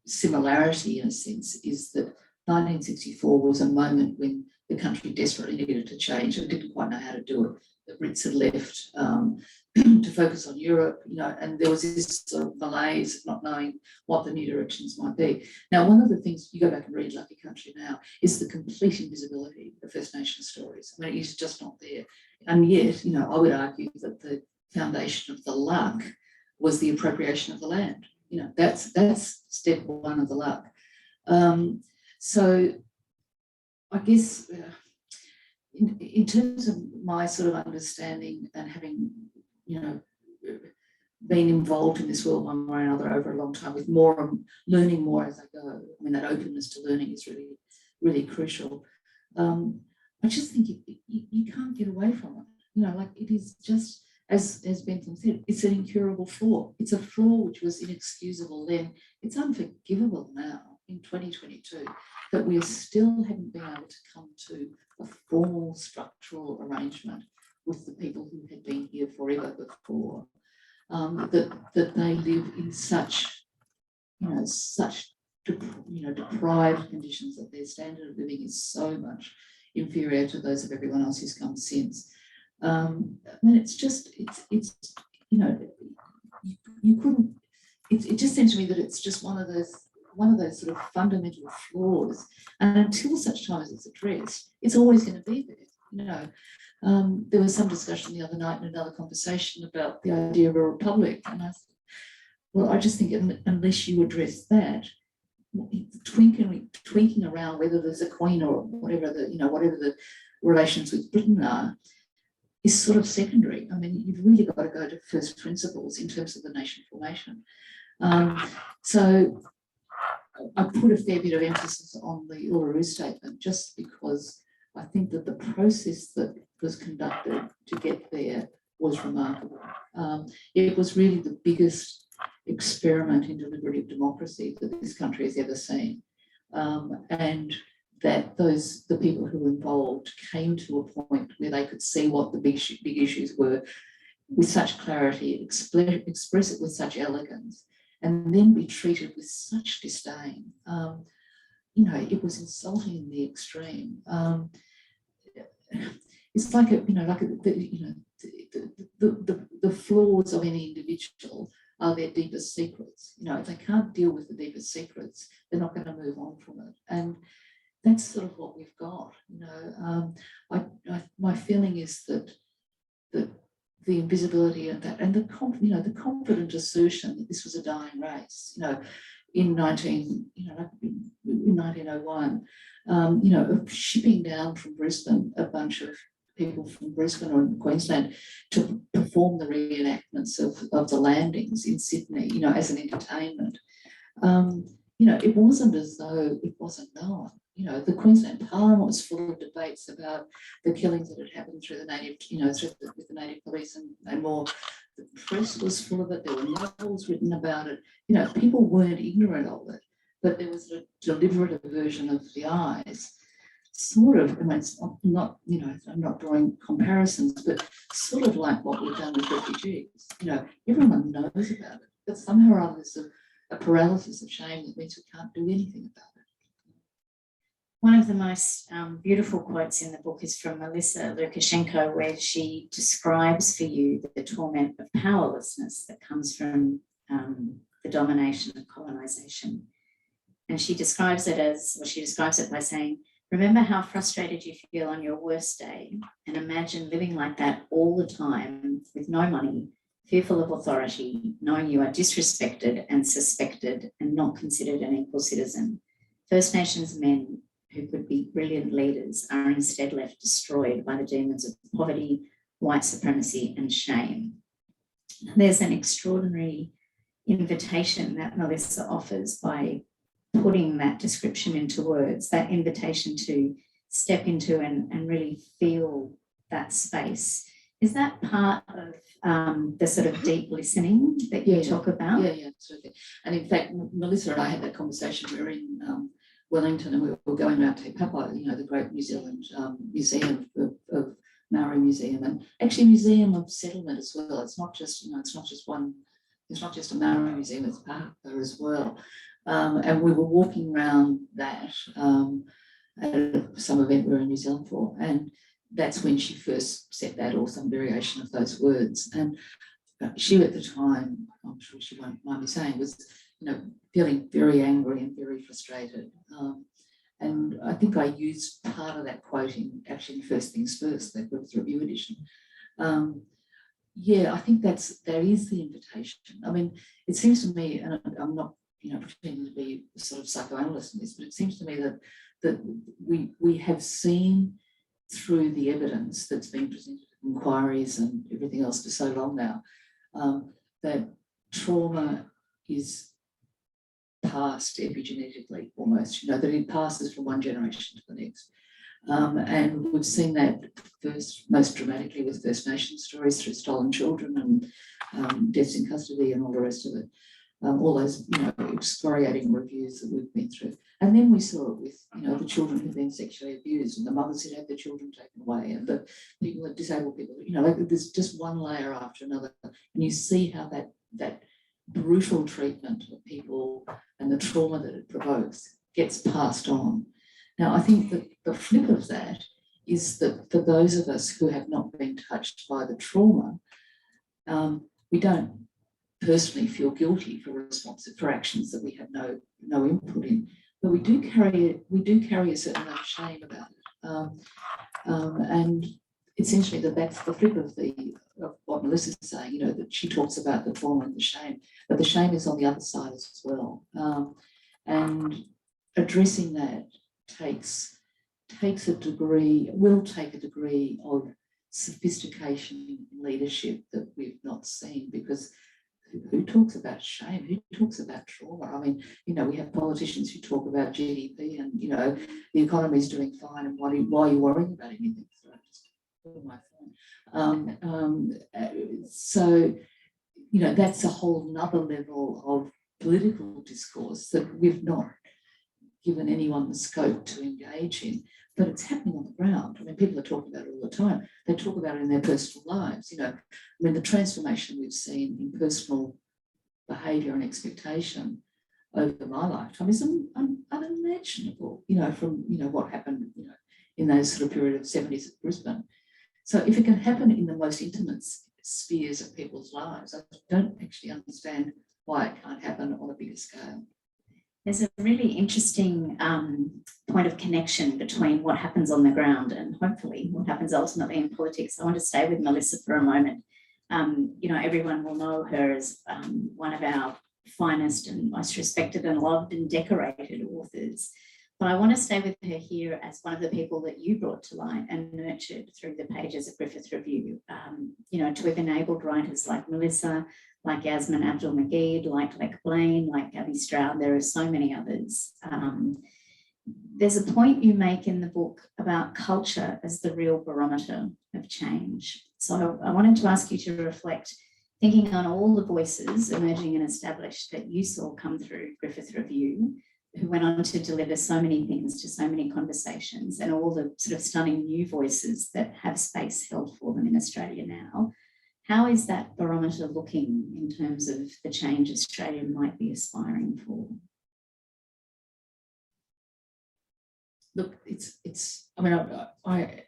similarity, in a sense, is that 1964 was a moment when the country desperately needed to change and didn't quite know how to do it. The Brits had left to focus on Europe, and there was this sort of malaise of not knowing what the new directions might be. Now, one of the things, you go back and read Lucky Country now, is the complete invisibility of First Nation stories. I mean, it is just not there. And yet, I would argue that the foundation of the luck was the appropriation of the land. That's step one of the luck. So I guess in terms of my sort of understanding and having, been involved in this world one way or another over a long time, with more and learning more as I go. I mean, that openness to learning is really, really crucial. I just think you can't get away from it. It is just, as Bentham said, it's an incurable flaw. It's a flaw which was inexcusable then. It's unforgivable now in 2022 that we still haven't been able to come to a formal structural arrangement with the people who had been here forever before, that they live in such deprived conditions that their standard of living is so much inferior to those of everyone else who's come since. I mean, it just seems to me that it's just one of those sort of fundamental flaws, and until such time as it's addressed, it's always going to be there. There was some discussion the other night in another conversation about the idea of a republic, and I said, well, I just think unless you address that, tweaking around whether there's a queen or whatever the relations with Britain are, is sort of secondary. I mean, you've really got to go to first principles in terms of the nation formation. So I put a fair bit of emphasis on the Uluru Statement just because I think that the process that was conducted to get there was remarkable. It was really the biggest experiment in deliberative democracy that this country has ever seen. And that the people who were involved came to a point where they could see what the big issues were with such clarity, express it with such elegance, and then be treated with such disdain. It was insulting in the extreme. It's like the flaws of any individual are their deepest secrets. If they can't deal with the deepest secrets, they're not going to move on from it. And that's sort of what we've got. My feeling is that the invisibility of that and the confident assertion that this was a dying race. In 1901, of shipping down from Brisbane a bunch of people from Brisbane or Queensland to perform the reenactments of the landings in Sydney, as an entertainment. It wasn't as though it wasn't known. The Queensland Parliament was full of debates about the killings that had happened through the native, with the native police and more the press was full of it. There were novels written about it. You know, people weren't ignorant of it, but there was a deliberate aversion of the eyes. Sort of, I mean, it's not, you know, I'm not drawing comparisons, but sort of like what we've done with refugees. You know, everyone knows about it, but somehow or other there's a paralysis of shame that means we can't do anything about it. One of the most beautiful quotes in the book is from Melissa Lukashenko, where she describes for you the torment of powerlessness that comes from the domination of colonization. And she describes it by saying, remember how frustrated you feel on your worst day, and imagine living like that all the time with no money, fearful of authority, knowing you are disrespected and suspected and not considered an equal citizen. First Nations men who could be brilliant leaders are instead left destroyed by the demons of poverty, white supremacy, and shame. There's an extraordinary invitation that Melissa offers by putting that description into words, that invitation to step into and really feel that space. Is that part of the sort of deep listening that you talk about? Yeah, absolutely. And in fact, Melissa and I had that conversation. We were in Wellington, and we were going around Te Papa, you know, the great New Zealand museum of Maori museum, and actually museum of settlement as well. It's not just, you know, it's not just a Maori museum, it's Papa as well. And we were walking around that at some event we were in New Zealand for, and that's when she first said that, or some variation of those words. And she at the time, I'm sure she won't mind me saying, was, you know, feeling very angry and very frustrated. And I think I used part of that quote in actually First Things First, that Griffith Review edition. Yeah, I think that is the invitation. I mean, it seems to me, and I'm not, you know, pretending to be a sort of psychoanalyst in this, but it seems to me that we have seen through the evidence that's been presented in inquiries and everything else for so long now, that trauma is passed epigenetically almost, you know, that it passes from one generation to the next. And we've seen that first, most dramatically with First Nations stories through stolen children and deaths in custody and all the rest of it. All those, you know, excoriating reviews that we've been through. And then we saw it with, you know, the children who've been sexually abused and the mothers who'd had their children taken away and the people, disabled people, you know, like there's just one layer after another. And you see how that brutal treatment of people and the trauma that it provokes gets passed on. Now, I think that the flip of that is that for those of us who have not been touched by the trauma, we don't personally feel guilty for actions that we have no input in, but we do carry a certain amount of shame about it, and essentially that's the flip of what Melissa's saying. You know, that she talks about the trauma and the shame, but the shame is on the other side as well, and addressing that will take a degree of sophistication in leadership that we've not seen, because who talks about shame? Who talks about trauma? I mean, you know, we have politicians who talk about GDP and, you know, the economy's doing fine, and why are you worrying about anything? So, you know, that's a whole nother level of political discourse that we've not given anyone the scope to engage in, but it's happening on the ground. I mean, people are talking about it all the time. They talk about it in their personal lives. You know, I mean, the transformation we've seen in personal behaviour and expectation over my lifetime is unimaginable, you know, from, you know, what happened, you know, in those sort of period of 70s at Brisbane. So if it can happen in the most intimate spheres of people's lives, I don't actually understand why it can't happen on a bigger scale. There's a really interesting point of connection between what happens on the ground and hopefully what happens ultimately in politics. I want to stay with Melissa for a moment. You know, everyone will know her as one of our finest and most respected and loved and decorated authors. But I want to stay with her here as one of the people that you brought to light and nurtured through the pages of Griffith Review. You know, to have enabled writers like Melissa, like Yasmin Abdul-Magid, like Blaine, like Gabby Stroud. There are so many others. There's a point you make in the book about culture as the real barometer of change. So I wanted to ask you to reflect, thinking on all the voices emerging and established that you saw come through Griffith Review, who went on to deliver so many things to so many conversations, and all the sort of stunning new voices that have space held for them in Australia now. How is that barometer looking in terms of the change Australia might be aspiring for? Look, I mean, I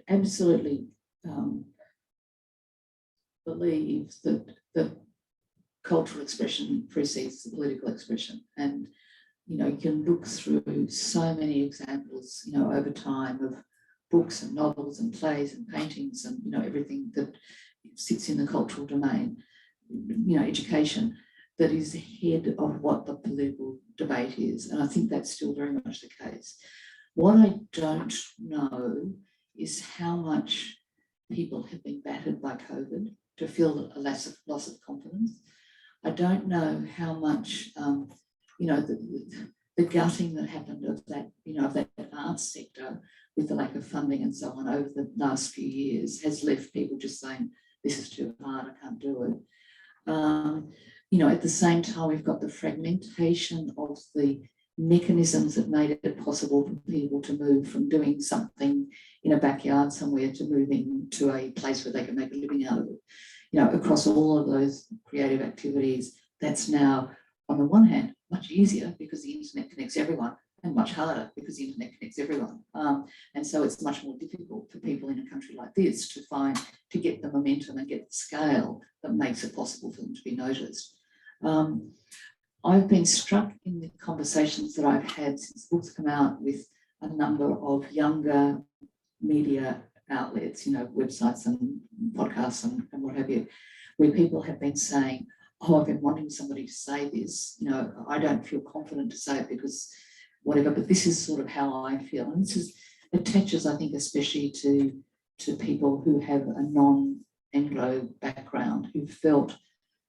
absolutely believe that cultural expression precedes the political expression. And, you can look through so many examples, over time of books and novels and plays and paintings and, everything that sits in the cultural domain, education, that is ahead of what the political debate is. And I think that's still very much the case. What I don't know is how much people have been battered by COVID to feel a loss of confidence. I don't know how much, the gutting that happened of that, of that arts sector with the lack of funding and so on over the last few years has left people just saying, this is too hard, I can't do it. At the same time, we've got the fragmentation of the mechanisms that made it possible for people to move from doing something in a backyard somewhere to moving to a place where they can make a living out of it. Across all of those creative activities, that's now, on the one hand, much easier because the internet connects everyone, and much harder because the internet connects everyone. And so it's much more difficult for people in a country like this to get the momentum and get the scale that makes it possible for them to be noticed. I've been struck in the conversations that I've had since books come out with a number of younger media outlets, websites and podcasts and what have you, where people have been saying, oh, I've been wanting somebody to say this, I don't feel confident to say it because whatever, but this is sort of how I feel. And this attaches, I think, especially to people who have a non-Anglo background, who felt,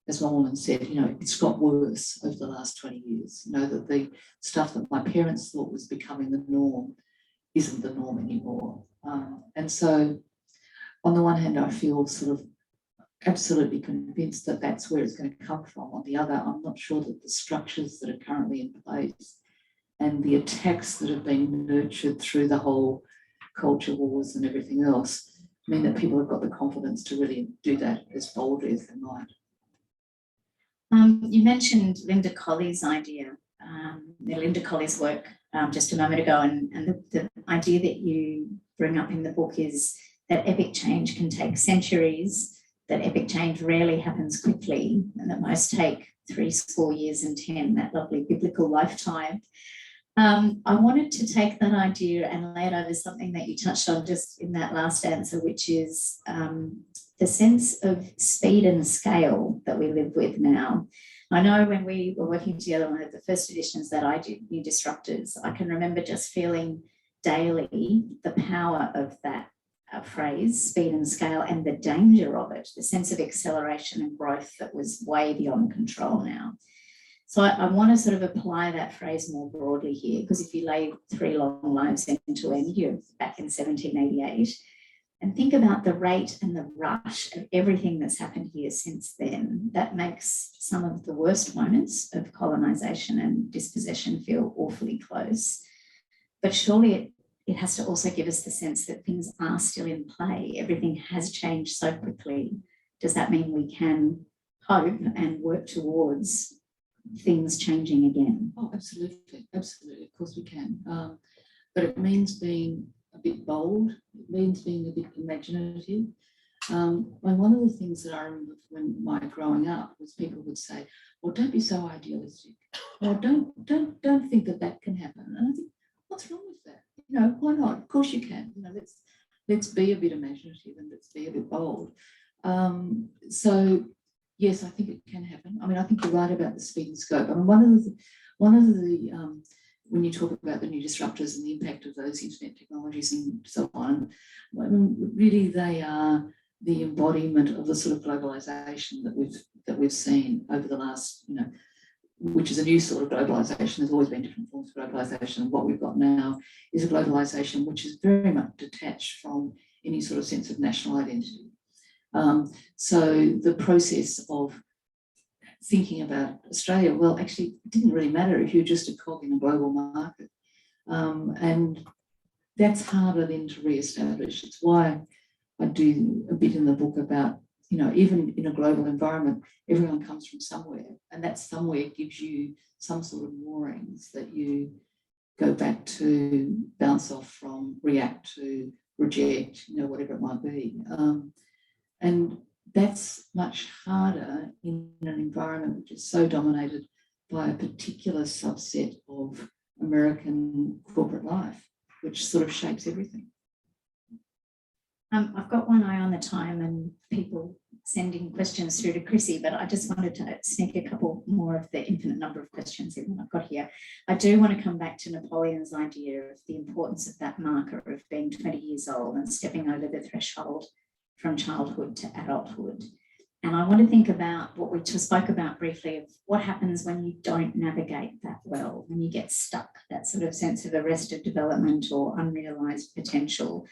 as one woman said, it's got worse over the last 20 years, that the stuff that my parents thought was becoming the norm isn't the norm anymore. And so on the one hand, I feel sort of absolutely convinced that that's where it's going to come from. On the other, I'm not sure that the structures that are currently in place and the attacks that have been nurtured through the whole culture wars and everything else mean that people have got the confidence to really do that as boldly as they might. You mentioned Linda Colley's idea, Linda Colley's work just a moment ago, and the idea that you bring up in the book is that epic change can take centuries, that epic change rarely happens quickly, and that most take 70 years and 10, that lovely biblical lifetime. I wanted to take that idea and lay it over something that you touched on just in that last answer, which is the sense of speed and scale that we live with now. I know when we were working together on one of the first editions that I did, New Disruptors, I can remember just feeling daily the power of that phrase, speed and scale, and the danger of it, the sense of acceleration and growth that was way beyond control now. So I want to sort of apply that phrase more broadly here, because if you lay 3 long lives end to end, you're back in 1788, and think about the rate and the rush of everything that's happened here since then, that makes some of the worst moments of colonisation and dispossession feel awfully close. But surely it has to also give us the sense that things are still in play. Everything has changed so quickly. Does that mean we can hope and work towards things changing again? Oh, absolutely, absolutely. Of course we can. But it means being a bit bold. It means being a bit imaginative. And one of the things that I remember when my growing up was people would say, "Well, don't be so idealistic. Or don't think that can happen." And I think, what's wrong with that? Why not? Of course you can. Let's be a bit imaginative and let's be a bit bold. So yes, I think it can happen. I mean, I think you're right about the speed and scope. I mean, one of the when you talk about the new disruptors and the impact of those internet technologies and so on, I mean, really they are the embodiment of the sort of globalization that we've seen over the last, which is a new sort of globalization. There's always been different forms of globalization. And what we've got now is a globalization which is very much detached from any sort of sense of national identity. So the process of thinking about Australia, well, actually, it didn't really matter if you're just a cog in a global market. And that's harder then to re-establish. It's why I do a bit in the book about, you know, even in a global environment, everyone comes from somewhere, and that somewhere gives you some sort of moorings that you go back to, bounce off from, react to, reject, you know, whatever it might be. And that's much harder in an environment which is so dominated by a particular subset of American corporate life, which sort of shapes everything. I've got one eye on the time and people sending questions through to Chrissy, but I just wanted to sneak a couple more of the infinite number of questions in that I've got here. I do want to come back to Napoleon's idea of the importance of that marker of being 20 years old and stepping over the threshold from childhood to adulthood. And I want to think about what we just spoke about briefly of what happens when you don't navigate that well, when you get stuck, that sort of sense of arrested development or unrealised potential.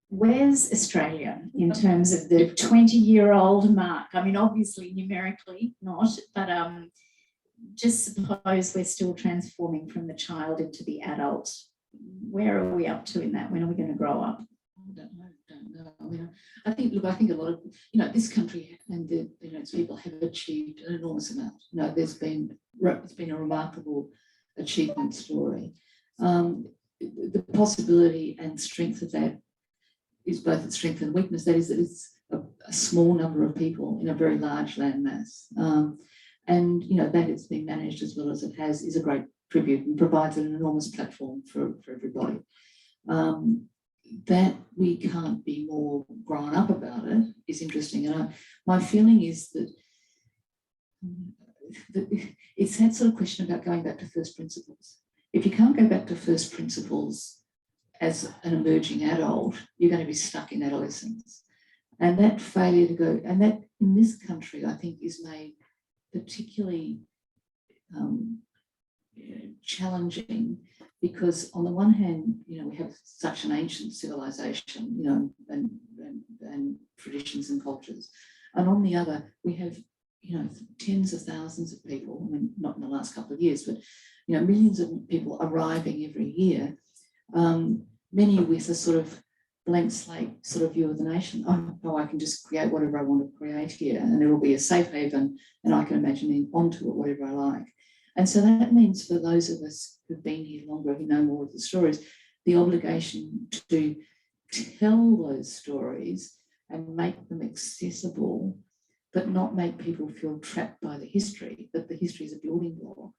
Where's Australia in terms of the 20-year-old mark? I mean, obviously numerically not, but just suppose we're still transforming from the child into the adult. Where are we up to in that? When are we going to grow up? I don't know. I mean, I think a lot of, you know, this country and the, you know, its people have achieved an enormous amount. You know, it's been a remarkable achievement story. The possibility and strength of that is both its strength and weakness. That is that it's a small number of people in a very large landmass. And, you know, that it's been managed as well as it has is a great tribute and provides an enormous platform for everybody. That we can't be more grown up about it is interesting. And my feeling is that it's that sort of question about going back to first principles. If you can't go back to first principles as an emerging adult, you're going to be stuck in adolescence. And that failure to go, and that in this country, I think, is made particularly challenging because on the one hand, you know, we have such an ancient civilization, you know, and traditions and cultures. And on the other, we have, you know, tens of thousands of people, I mean, not in the last couple of years, but, you know, millions of people arriving every year, many with a sort of blank slate sort of view of the nation. Oh, I can just create whatever I want to create here and it'll be a safe haven and I can imagine onto it whatever I like. And so that means for those of us who've been here longer, who know more of the stories, the obligation to tell those stories and make them accessible, but not make people feel trapped by the history, that the history is a building block,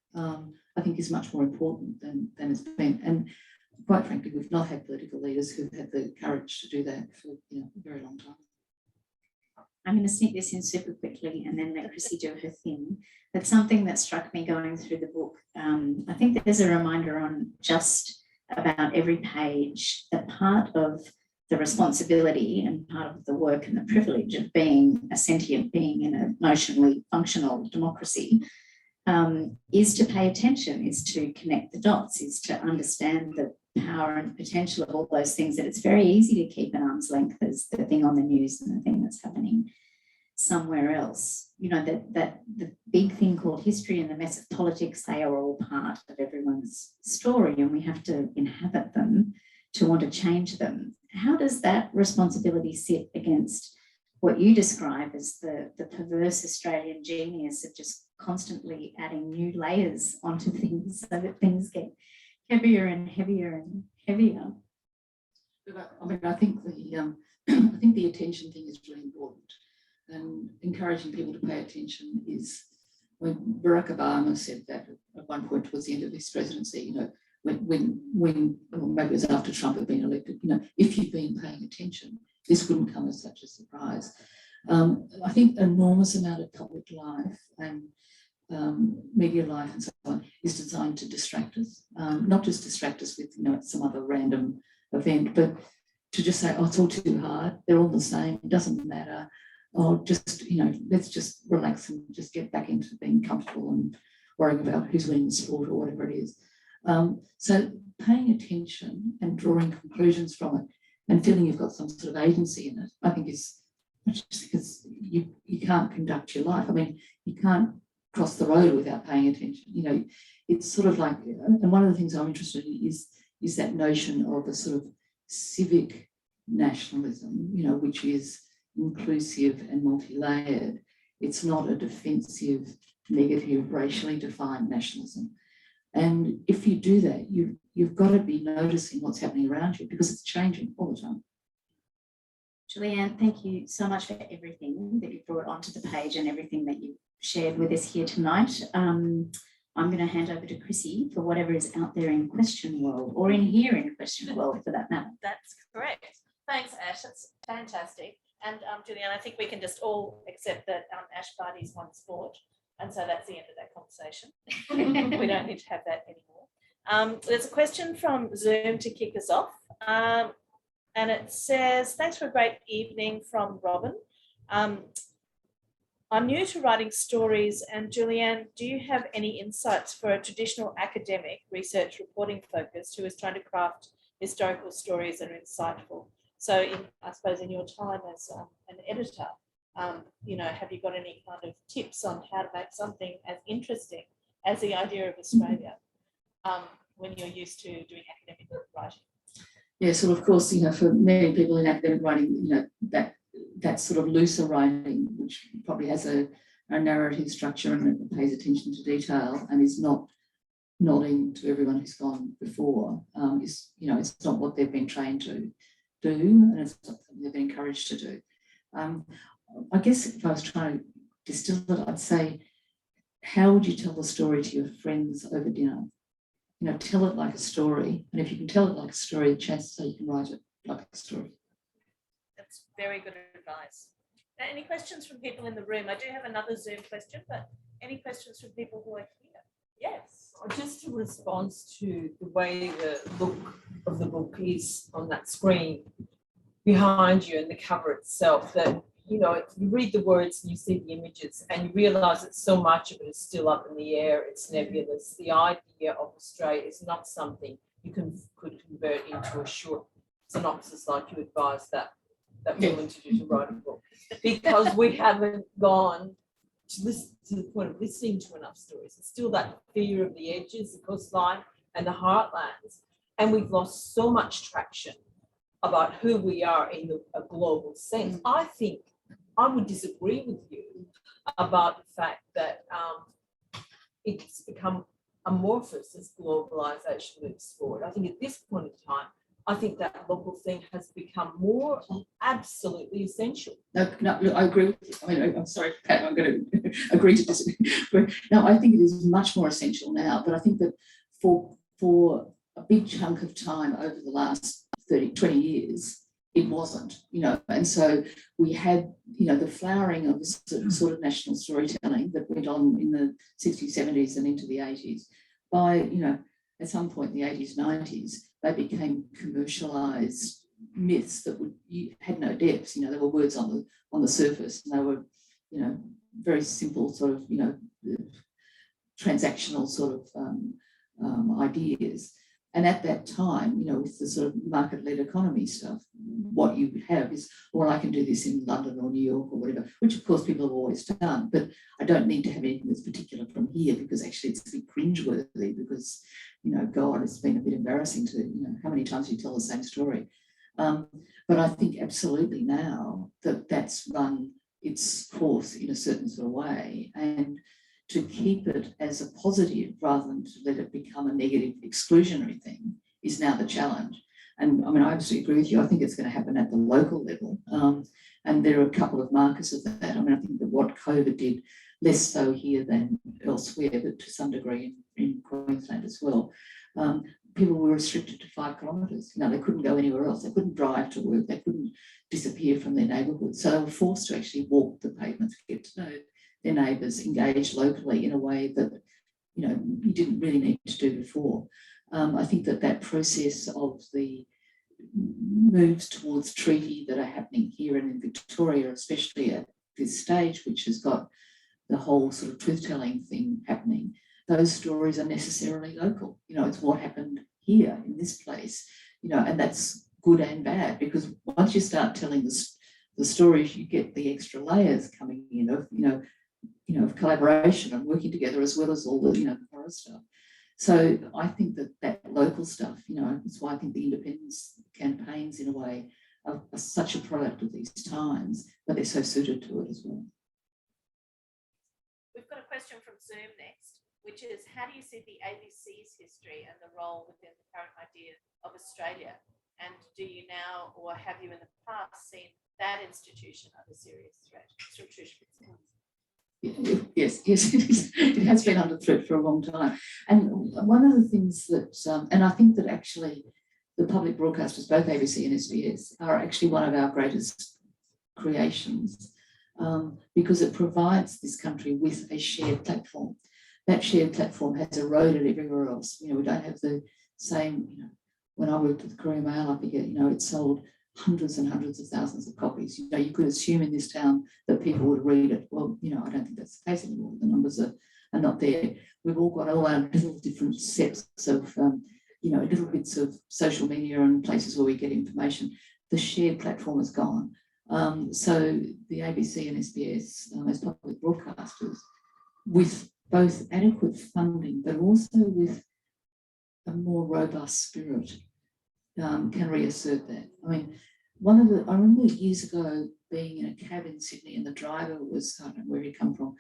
I think is much more important than it's been. And quite frankly, we've not had political leaders who've had the courage to do that for, you know, a very long time. I'm going to sneak this in super quickly and then let Chrissy do her thing. But something that struck me going through the book, I think there's a reminder on just about every page that part of the responsibility and part of the work and the privilege of being a sentient being in a notionally functional democracy is to pay attention, is to connect the dots, is to understand the power and potential of all those things, that it's very easy to keep at arm's length as the thing on the news and the thing that's happening somewhere else. You know, that the big thing called history and the mess of politics, they are all part of everyone's story and we have to inhabit them to want to change them. How does that responsibility sit against what you describe as the perverse Australian genius of just constantly adding new layers onto things so that things get heavier and heavier and heavier? I mean, I think the attention thing is really important, and encouraging people to pay attention is, when Barack Obama said that at one point towards the end of his presidency, you know, when or maybe it was after Trump had been elected, you know, if you've been paying attention, this wouldn't come as such a surprise. I think an enormous amount of public life and media life and so on is designed to distract us, not just distract us with, you know, some other random event, but to just say, oh, it's all too hard, they're all the same, it doesn't matter, or just, you know, let's just relax and just get back into being comfortable and worrying about who's winning the sport or whatever it is. So paying attention and drawing conclusions from it and feeling you've got some sort of agency in it, I think is a just because you can't conduct your life. I mean, you can't cross the road without paying attention. You know, it's sort of like, and one of the things I'm interested in is that notion of a sort of civic nationalism, you know, which is inclusive and multi-layered. It's not a defensive, negative, racially defined nationalism. And if you do that, you've got to be noticing what's happening around you because it's changing all the time. Julianne, thank you so much for everything that you brought onto the page and everything that you shared with us here tonight. I'm going to hand over to Chrissy for whatever is out there in question world, or in here in question world for that matter. That's correct. Thanks, Ash. That's fantastic. And Julianne, I think we can just all accept that Ash Barty's one sport. And so that's the end of that conversation. We don't need to have that anymore. There's a question from Zoom to kick us off. And it says, thanks for a great evening from Robin. I'm new to writing stories, and Julianne, do you have any insights for a traditional academic research reporting focused who is trying to craft historical stories that are insightful? So I suppose in your time as an editor, you know, have you got any kind of tips on how to make something as interesting as the idea of Australia when you're used to doing academic writing? Yeah, so of course, you know, for many people in academic writing, you know, that sort of looser writing, which probably has a narrative structure and it pays attention to detail and is not nodding to everyone who's gone before, is, you know, it's not what they've been trained to do, and it's not something they've been encouraged to do. I guess if I was trying to distill it, I'd say, how would you tell the story to your friends over dinner? You know, tell it like a story. And if you can tell it like a story, chances are you can write it like a story. That's very good advice. Now, any questions from people in the room? I do have another Zoom question, but any questions from people who are here? Yes. Just a response to the way the look of the book is on that screen behind you and the cover itself, that, you know, you read the words and you see the images and you realise that so much of it is still up in the air, it's nebulous. The idea of Australia is not something you could convert into a short synopsis like you advised that woman to do to write a book, because we haven't gone to the point of listening to enough stories. It's still that fear of the edges, the coastline and the heartlands, and we've lost so much traction about who we are in a global sense. I think I would disagree with you about the fact that it's become amorphous as globalization moves forward. I think at this point in time, I think that local thing has become more absolutely essential. No, I agree with you. I mean, I'm sorry, Pat, I'm going to agree to disagree. No, I think it is much more essential now, but I think that for a big chunk of time over the last 20 years, it wasn't, you know, and so we had, you know, the flowering of a sort of national storytelling that went on in the 60s, 70s and into the 80s. By, you know, at some point in the 80s, 90s, they became commercialized myths that had no depth. You know, there were words on the surface, and they were, you know, very simple sort of, you know, transactional sort of ideas. And at that time, you know, with the sort of market-led economy stuff, what you would have is, well, I can do this in London or New York or whatever, which of course people have always done, but I don't need to have anything that's particular from here, because actually it's a bit cringeworthy, because, you know, God, it's been a bit embarrassing to, you know, how many times you tell the same story. But I think absolutely now that's run its course in a certain sort of way, and to keep it as a positive rather than to let it become a negative exclusionary thing is now the challenge. And I mean, I absolutely agree with you. I think it's going to happen at the local level. And there are a couple of markers of that. I mean, I think that what COVID did, less so here than elsewhere, but to some degree in Queensland as well, people were restricted to 5 kilometres. You know, they couldn't go anywhere else. They couldn't drive to work. They couldn't disappear from their neighbourhood. So they were forced to actually walk the pavements, get to know their neighbours, engage locally in a way that, you know, you didn't really need to do before. I think that process of the moves towards treaty that are happening here and in Victoria, especially at this stage, which has got the whole sort of truth-telling thing happening, those stories are necessarily local. You know, it's what happened here in this place, you know, and that's good and bad, because once you start telling the stories, you get the extra layers coming in of, of collaboration and working together, as well as all the, the horror stuff. So I think that local stuff, that's why I think the independence campaigns, in a way, are such a product of these times, but they're so suited to it as well. We've got a question from Zoom next, which is, how do you see the ABC's history and the role within the current idea of Australia? And do you now, or have you in the past, seen that institution under serious threat? Yes, it has been under threat for a long time. And one of the things that, and I think that actually the public broadcasters, both ABC and SBS, are actually one of our greatest creations, because it provides this country with a shared platform. That shared platform has eroded everywhere else. We don't have the same, when I worked at the Courier Mail, I forget, it sold hundreds and hundreds of thousands of copies. You could assume in this town that people would read it. Well, I don't think that's the case anymore. The numbers are not there. We've all got all our little different sets of, little bits of social media and places where we get information. The shared platform is gone. So the ABC and SBS, as public broadcasters, with both adequate funding, but also with a more robust spirit, can reassert that. I mean, I remember years ago being in a cab in Sydney, and the driver was, I don't know where he'd come from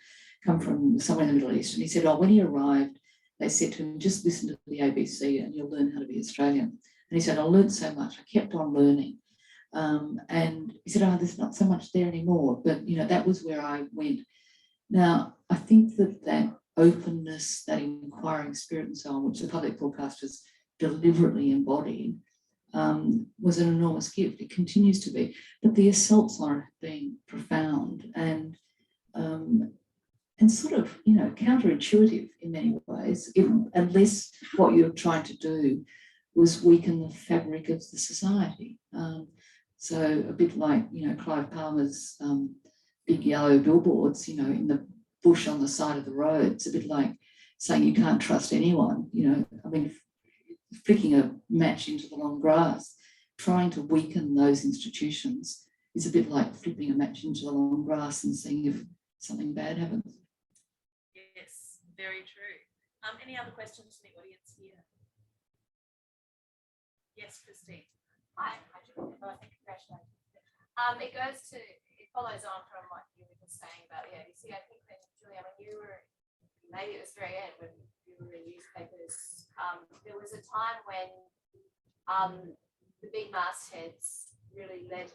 somewhere in the Middle East, and he said, when he arrived, they said to him, just listen to the ABC and you'll learn how to be Australian. And he said, I learned so much, I kept on learning. And he said, there's not so much there anymore, but that was where I went. Now, I think that openness, that inquiring spirit and so on, which the public broadcasters deliberately embodied, was an enormous gift. It continues to be, but the assaults on it have been profound and sort of, counterintuitive in many ways, unless what you're trying to do was weaken the fabric of the society. So a bit like, Clive Palmer's big yellow billboards, in the bush on the side of the road. It's a bit like saying you can't trust anyone, flicking a match into the long grass. Trying to weaken those institutions is a bit like flipping a match into the long grass and seeing if something bad happens. Yes, very true. Any other questions from the audience here? Yes, Christine. Hi, Julianne. I think congratulations. It follows on from what you were just saying about the ABC. I think that, Julianne, when you were, maybe it was very end when you were in newspapers, there was a time when the big mastheads really led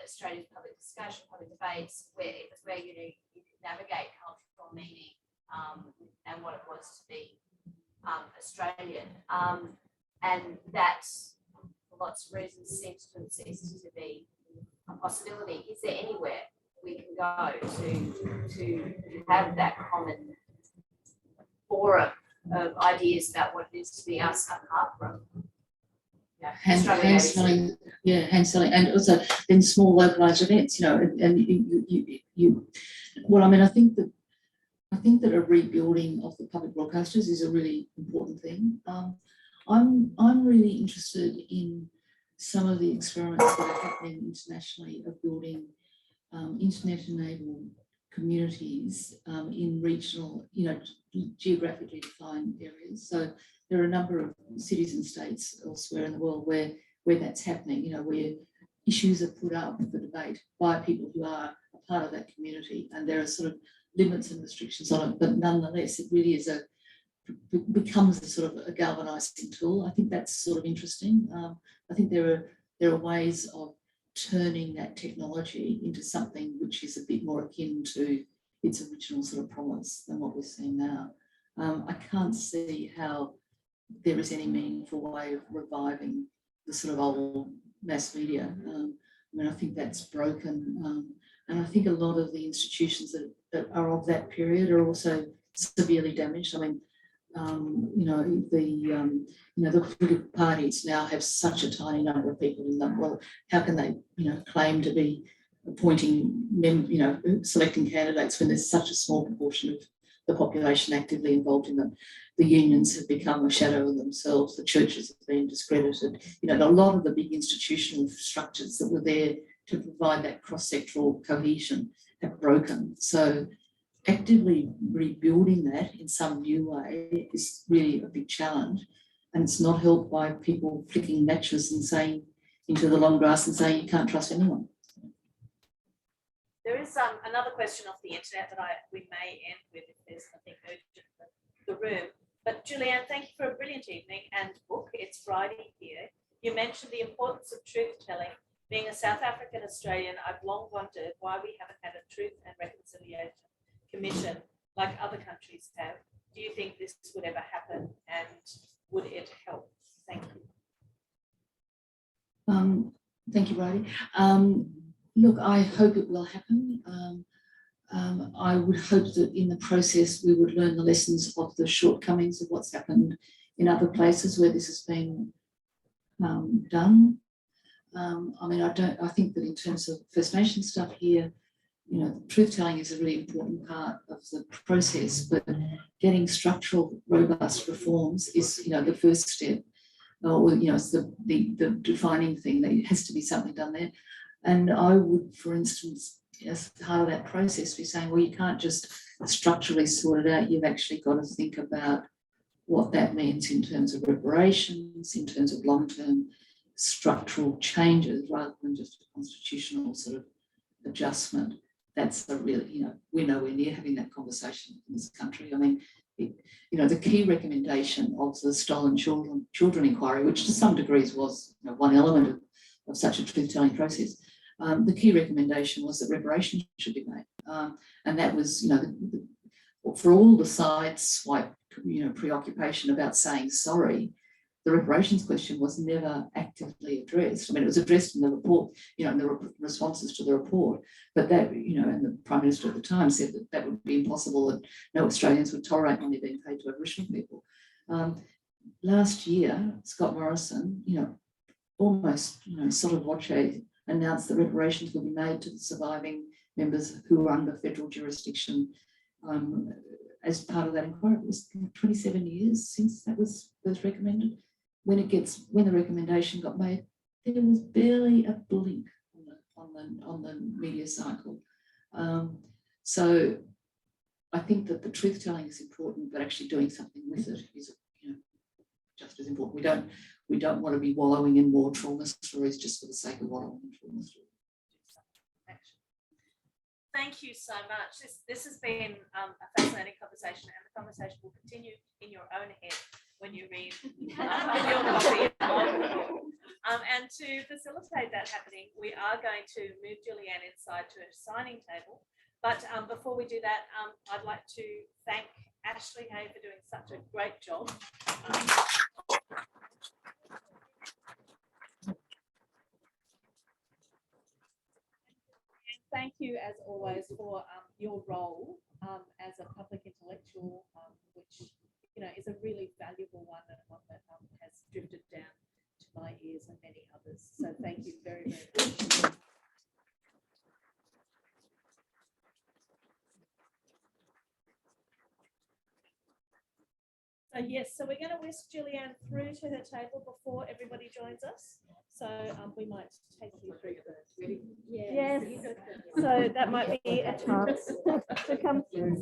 Australia's public discussion, public debates, where it was where you could navigate cultural meaning and what it was to be Australian, and that for lots of reasons seems to have ceased to be a possibility. Is there anywhere we can go to have that common forum of ideas about what it is to be us apart from hand selling, and also then small localized events, and you well, I mean, I think that a rebuilding of the public broadcasters is a really important thing. I'm really interested in some of the experiments that are happening internationally of building internet-enabled communities in regional, geographically defined areas. So there are a number of cities and states elsewhere in the world where that's happening, where issues are put up for debate by people who are a part of that community, and there are sort of limits and restrictions on it, but nonetheless it really is becomes a sort of a galvanizing tool. I think that's sort of interesting. I think there are ways of turning that technology into something which is a bit more akin to its original sort of promise than what we're seeing now. I can't see how there is any meaningful way of reviving the sort of old mass media. I think that's broken. And I think a lot of the institutions that are of that period are also severely damaged. I mean, the political parties now have such a tiny number of people in them. Well, how can they, claim to be appointing selecting candidates when there's such a small proportion of the population actively involved in them? The unions have become a shadow of themselves. The churches have been discredited. A lot of the big institutional structures that were there to provide that cross-sectoral cohesion have broken. So actively rebuilding that in some new way is really a big challenge. And it's not helped by people flicking matches and saying into the long grass and saying you can't trust anyone. There is another question off the internet that we may end with if there's nothing urgent in the room. But Julianne, thank you for a brilliant evening and book. It's Friday here. You mentioned the importance of truth telling. Being a South African Australian, I've long wondered why we haven't had a Truth and Reconciliation Commission like other countries have. Do you think this would ever happen, and would it help? Thank you. Thank you, Bridie. Look, I hope it will happen. I would hope that in the process we would learn the lessons of the shortcomings of what's happened in other places where this has been done. I mean, I think that in terms of First Nation stuff here, you know, truth telling is a really important part of the process, but getting structural, robust reforms is, you know, the first step. Or, you know, it's the defining thing that it has to be something done there. And I would, for instance, as part of that process, be saying, well, you can't just structurally sort it out. You've actually got to think about what that means in terms of reparations, in terms of long-term structural changes, rather than just a constitutional sort of adjustment. That's a really, you know, we're nowhere near having that conversation in this country. I mean, you know, the key recommendation of the stolen children inquiry, which to some degrees was, you know, one element of such a truth-telling process, the key recommendation was that reparations should be made, and that was, you know, for all the side-swipe, you know, preoccupation about saying sorry, the reparations question was never actively addressed. I mean, it was addressed in the report, you know, in the responses to the report, but that, you know, and the Prime Minister at the time said that that would be impossible, that no Australians would tolerate money being paid to Aboriginal people. Last year, Scott Morrison, you know, almost, you know, sort of watch announced that reparations will be made to the surviving members who were under federal jurisdiction as part of that inquiry. It was 27 years since that was first recommended. When the recommendation got made, there was barely a blink on the media cycle. So I think that the truth telling is important, but actually doing something with it is, you know, just as important. We don't want to be wallowing in more trauma stories just for the sake of wallowing in trauma stories. Thank you so much. This has been a fascinating conversation, and the conversation will continue in your own head when you read your copy of the book. And to facilitate that happening, we are going to move Julianne inside to a signing table. But before we do that, I'd like to thank Ashley Hay for doing such a great job. Thank you, as always, for your role as a public intellectual, which, you know, is a really valuable one, and one that has drifted down to my ears and many others. So thank you very, very much. So yes, so we're going to whisk Julianne through to her table before everybody joins us. So we might take you through first. Yes. So that might be a chance to come through.